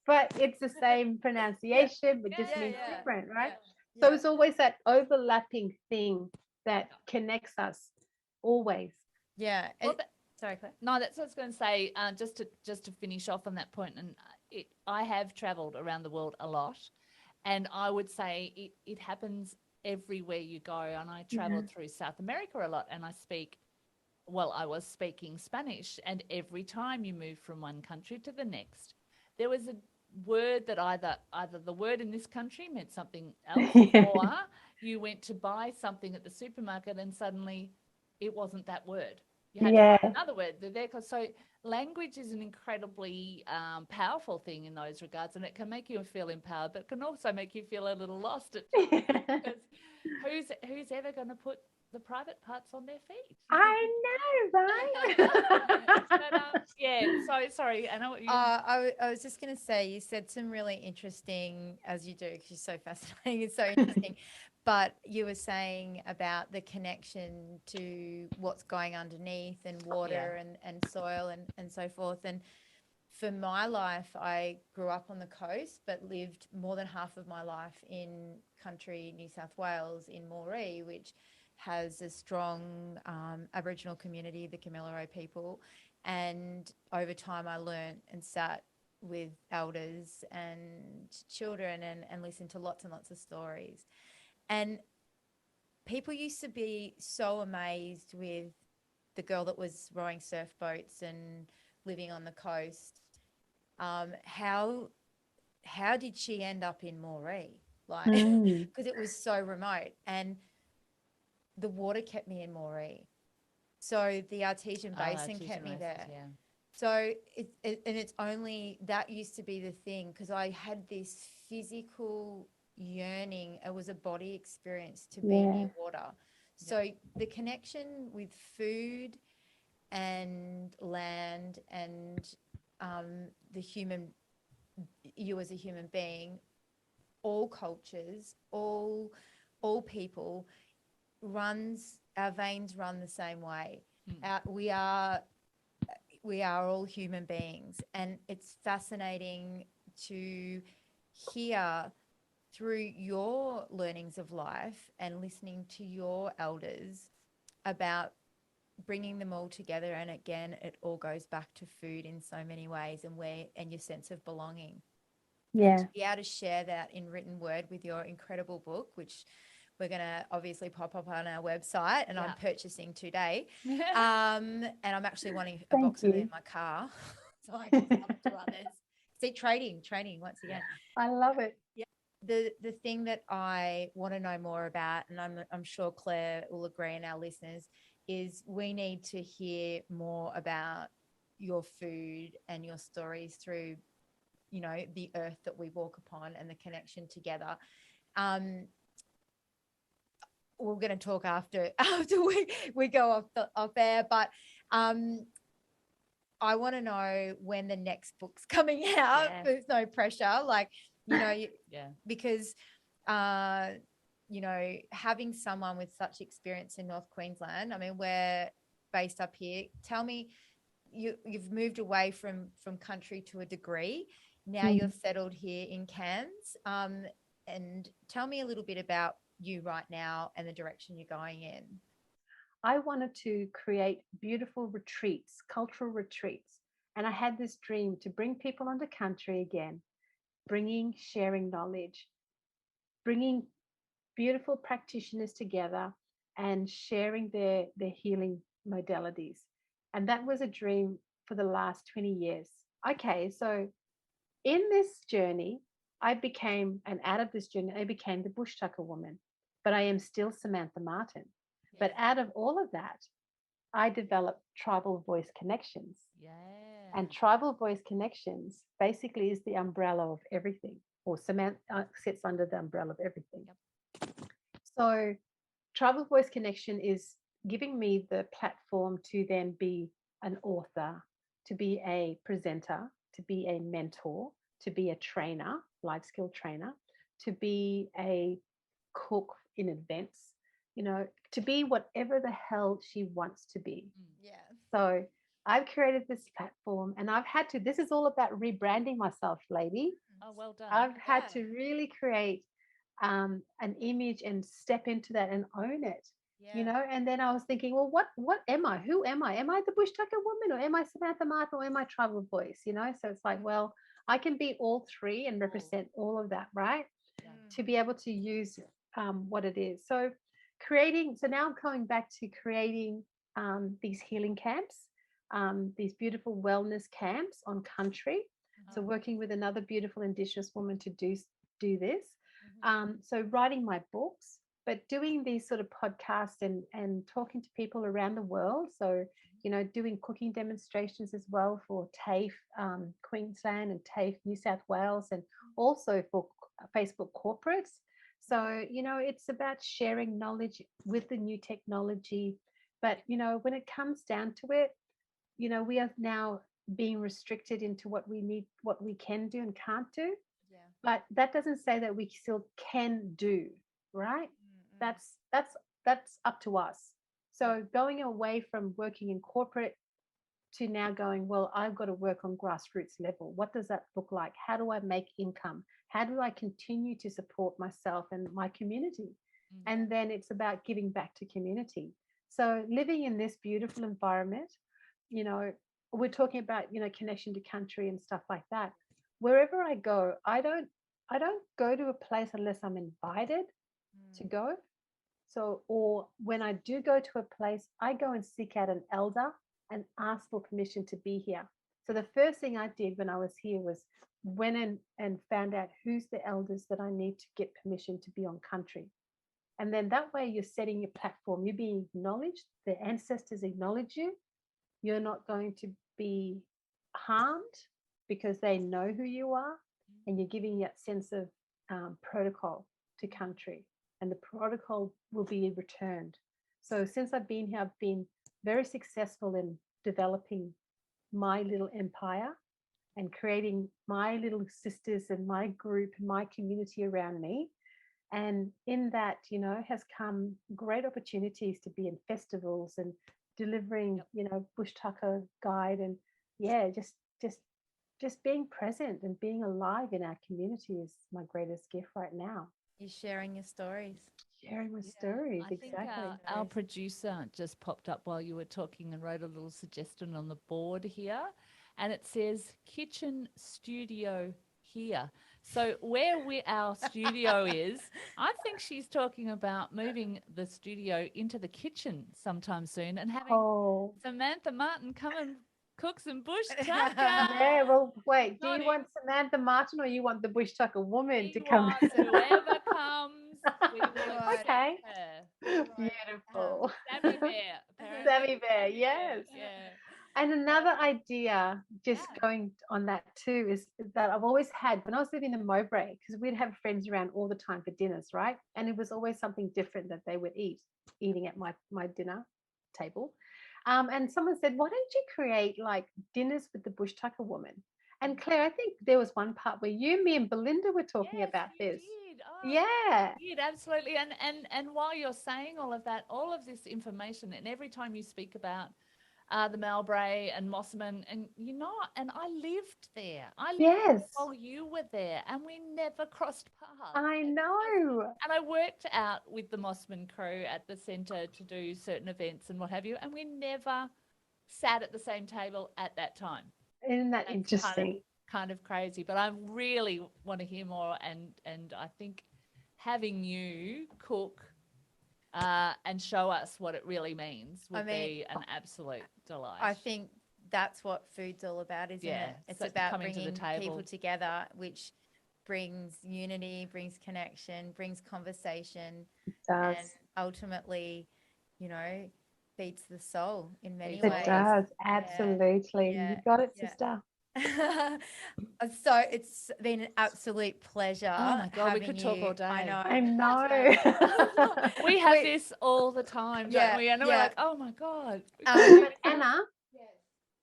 But it's the same pronunciation, but just means different, right? So it's always that overlapping thing that connects us always. Yeah. Well, sorry, Claire. No, that's what I was going to say. Just to finish off on that point, and I have travelled around the world a lot, and I would say it happens everywhere you go. And I travelled through South America a lot, and I was speaking Spanish, and every time you move from one country to the next, there was a word that either the word in this country meant something else, or you went to buy something at the supermarket and suddenly it wasn't that word. You had to find another word. So language is an incredibly powerful thing in those regards, and it can make you feel empowered, but it can also make you feel a little lost at times because who's ever going to put the private parts on their feet? I know, right? So sorry, Anna. What you... I was just going to say, you said some really interesting, as you do, because you're so fascinating, it's so interesting. But you were saying about the connection to what's going underneath and water and soil and so forth. And for my life, I grew up on the coast, but lived more than half of my life in country New South Wales in Moree, which has a strong Aboriginal community, the Kamilaroi people. And over time, I learnt and sat with elders and children and listened to lots and lots of stories. And people used to be so amazed with the girl that was rowing surf boats and living on the coast. How did she end up in Moree? Like, because it was so remote, and the water kept me in Moree. So the Artesian Basin kept me there. Yeah. So it's only that used to be the thing, because I had this physical yearning. It was a body experience to be near water. So the connection with food and land and you as a human being, all cultures, all people, our veins run the same way. We are all human beings, and it's fascinating to hear through your learnings of life and listening to your elders about bringing them all together. And again, it all goes back to food in so many ways, and your sense of belonging. And to be able to share that in written word with your incredible book, which we're going to obviously pop up on our website, and I'm purchasing today. And I'm actually wanting a box of it in my car so I can sell it to others. See, training once again. I love it. Yeah. The thing that I want to know more about, and I'm sure Claire will agree, and our listeners, is we need to hear more about your food and your stories through, you know, the earth that we walk upon and the connection together. We're going to talk after we go off air, but I want to know when the next book's coming out. There's no pressure, like, you know, because you know, having someone with such experience in North Queensland, I mean, we're based up here. Tell me, you've moved away from country to a degree. Now you're settled here in Cairns. And tell me a little bit about you right now and the direction you're going in. I wanted to create beautiful retreats, cultural retreats. And I had this dream to bring people onto country again, sharing knowledge, bringing beautiful practitioners together and sharing their healing modalities. And that was a dream for the last 20 years. Okay, so in this journey, out of this journey, I became the Bush Tukka Woman, but I am still Samantha Martin. Yeah. But out of all of that, I developed Tribal Voice Connections. Yeah. And Tribal Voice Connections basically is the umbrella of everything, or Samantha sits under the umbrella of everything. Yep. So Tribal Voice Connection is giving me the platform to then be an author, to be a presenter, to be a mentor, to be a trainer, life skill trainer, to be a cook in events, you know, to be whatever the hell she wants to be. Yeah. So I've created this platform, and this is all about rebranding myself, lady. Oh, well done. I've had to really create an image and step into that and own it. Yeah. You know, and then I was thinking, well, what am I? Who am I? Am I the Bush Tukka Woman, or am I Samantha Martin, or am I Tribal Voice? You know, so it's like, well, I can be all three and represent all of that, right? Yeah. To be able to use what it is. So now I'm coming back to creating these healing camps, these beautiful wellness camps on country. So working with another beautiful Indigenous woman to do this. So writing my books, but doing these sort of podcasts and talking to people around the world. So, you know, doing cooking demonstrations as well for TAFE Queensland and TAFE New South Wales, and also for Facebook corporates. So, you know, it's about sharing knowledge with the new technology. But, you know, when it comes down to it, you know, we are now being restricted into what we can do and can't do. Yeah. But that doesn't say that we still can do, right? Mm-hmm. That's up to us. So going away from working in corporate to now going, well, I've got to work on grassroots level. What does that look like? How do I make income? How do I continue to support myself and my community? Mm-hmm. And then it's about giving back to community. So living in this beautiful environment, you know, we're talking about, you know, connection to country and stuff like that. Wherever I go, I don't go to a place unless I'm invited to go. So, or when I do go to a place, I go and seek out an elder and ask for permission to be here. So the first thing I did when I was here was went in and found out who's the elders that I need to get permission to be on country. And then that way you're setting your platform, you're being acknowledged, the ancestors acknowledge you. You're not going to be harmed because they know who you are, and you're giving that sense of protocol to country, and the protocol will be returned. So since I've been here, I've been very successful in developing my little empire and creating my little sisters and my group and my community around me. And in that, you know, has come great opportunities to be in festivals and delivering, you know, Bush Tukka guide, and just being present and being alive in our community is my greatest gift right now. You're sharing your stories. Sharing my stories, I think exactly. Our producer just popped up while you were talking and wrote a little suggestion on the board here, and it says kitchen studio here. So where our studio is, I think she's talking about moving the studio into the kitchen sometime soon and having Samantha Martin come and cook some Bush Tucker. Yeah, well, wait, do you want Samantha Martin or you want the Bush Tukka Woman to come? Whoever comes, we will Okay. her. Beautiful. Sammy Bear, apparently. Sammy Bear, yes. Yeah. And another idea, just going on that too, is that I've always had when I was living in Mowbray, because we'd have friends around all the time for dinners, right? And it was always something different that they would eating at my dinner table. And someone said, why don't you create like dinners with the Bush Tukka Woman? And Claire, I think there was one part where me and Belinda were talking about this. Did. Yeah. You did, absolutely. And while you're saying all of that, all of this information, and every time you speak about the Mowbray and Mosman, and and I lived there. I lived there while you were there, and we never crossed paths. I know. And I worked out with the Mosman crew at the centre to do certain events and what have you, and we never sat at the same table at that time. Isn't that interesting? Kind of crazy, but I really want to hear more, and I think having you cook and show us what it really means would be an absolute delight. I think that's what food's all about, isn't it? It's about bringing people together, which brings unity, brings connection, brings conversation, and ultimately, feeds the soul in many ways. It does, absolutely. You got it, sister. So it's been an absolute pleasure. Oh my God, we could talk all day. I know. We have this all the time, don't we? And we're like, oh my God. Anna,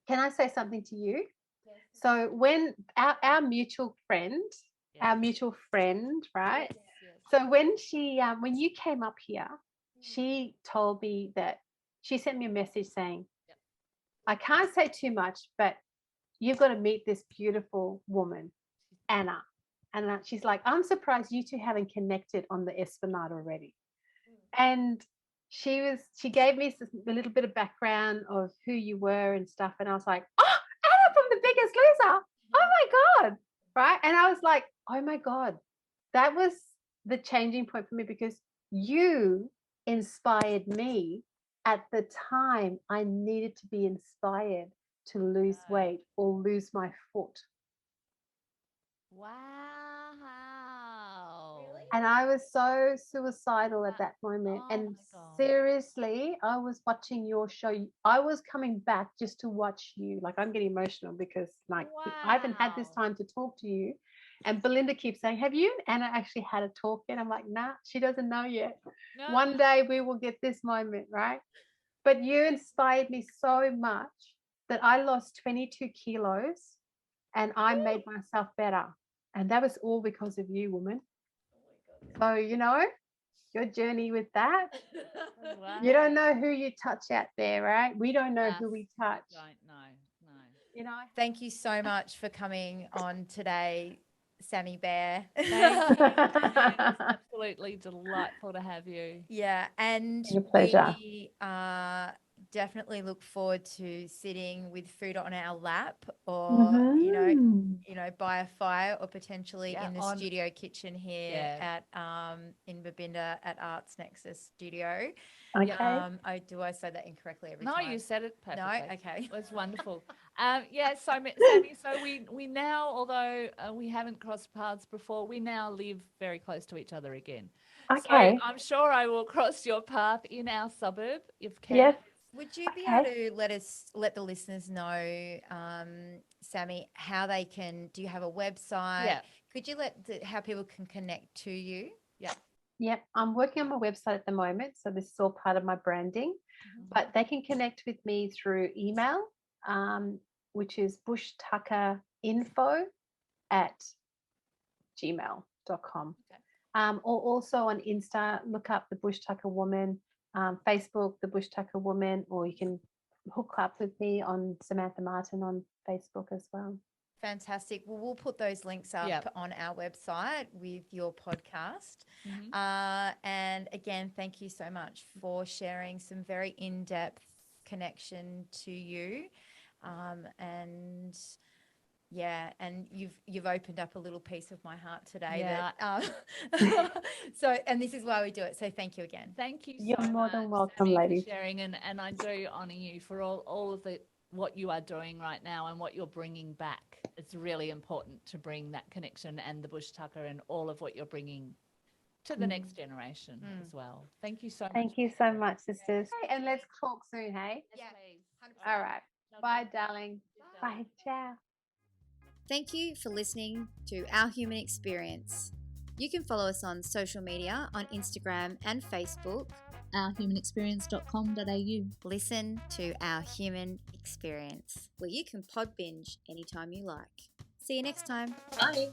can I say something to you? Yes. So when our mutual friend, right? Yes. So when when you came up here, she told me that she sent me a message saying, I can't say too much, but you've got to meet this beautiful woman, Anna. And she's like, I'm surprised you two haven't connected on the Esplanade already. And she gave me a little bit of background of who you were and stuff. And I was like, oh, Anna from The Biggest Loser. Oh my God. Right. And I was like, oh my God, that was the changing point for me, because you inspired me at the time I needed to be inspired to lose weight or lose my foot. Wow. Really? And I was so suicidal at that moment. And seriously, I was watching your show. I was coming back just to watch you. Like, I'm getting emotional because I haven't had this time to talk to you. And Belinda keeps saying, have you and Anna actually had a talk yet? I'm like, nah, she doesn't know yet. No. One day we will get this moment, right? But you inspired me so much that I lost 22 kilos and I made myself better. And that was all because of you, woman. So, your journey with that, you don't know who you touch out there, right? We don't know who we touch. No. Thank you so much for coming on today, Sammy Bear. Thank you. It's absolutely delightful to have you. Yeah, and your pleasure. We definitely look forward to sitting with food on our lap, or by a fire, or potentially in the studio kitchen here at in Babinda at Arts Nexus Studio. Okay. I say that incorrectly every time? No, you said it perfectly. No, okay. It was wonderful. So Sammy, so we now, although we haven't crossed paths before, we now live very close to each other again. Okay. So I'm sure I will cross your path in our suburb if can. Yes. Would you be able to let the listeners know, Sammy, how they can? Do you have a website? Yeah. Could you how people can connect to you? Yeah. Yep, I'm working on my website at the moment, so this is all part of my branding. But they can connect with me through email, which is bushtucker@gmail.com. Okay. Or also on Insta, look up the Bush Tukka Woman, Facebook, the Bush Tukka Woman, or you can hook up with me on Samantha Martin on Facebook as well. Fantastic. Well, we'll put those links up on our website with your podcast. And again, thank you so much for sharing some very in-depth connection to you. And Yeah, and you've opened up a little piece of my heart today. Yeah. That so, and this is why we do it. So thank you again. Thank you You're so more much, than welcome, Sammy, ladies. for sharing, and I do honour you for all of what you are doing right now and what you're bringing back. It's really important to bring that connection and the Bush Tucker and all of what you're bringing to the next generation as well. Thank you so much. Thank you so much, sisters. Okay, and let's talk soon, hey? Yeah, Please. 100%. All right. Bye, darling. Bye. Ciao. Thank you for listening to Our Human Experience. You can follow us on social media on Instagram and Facebook. ourhumanexperience.com.au. Listen to Our Human Experience, where you can pod binge anytime you like. See you next time. Bye.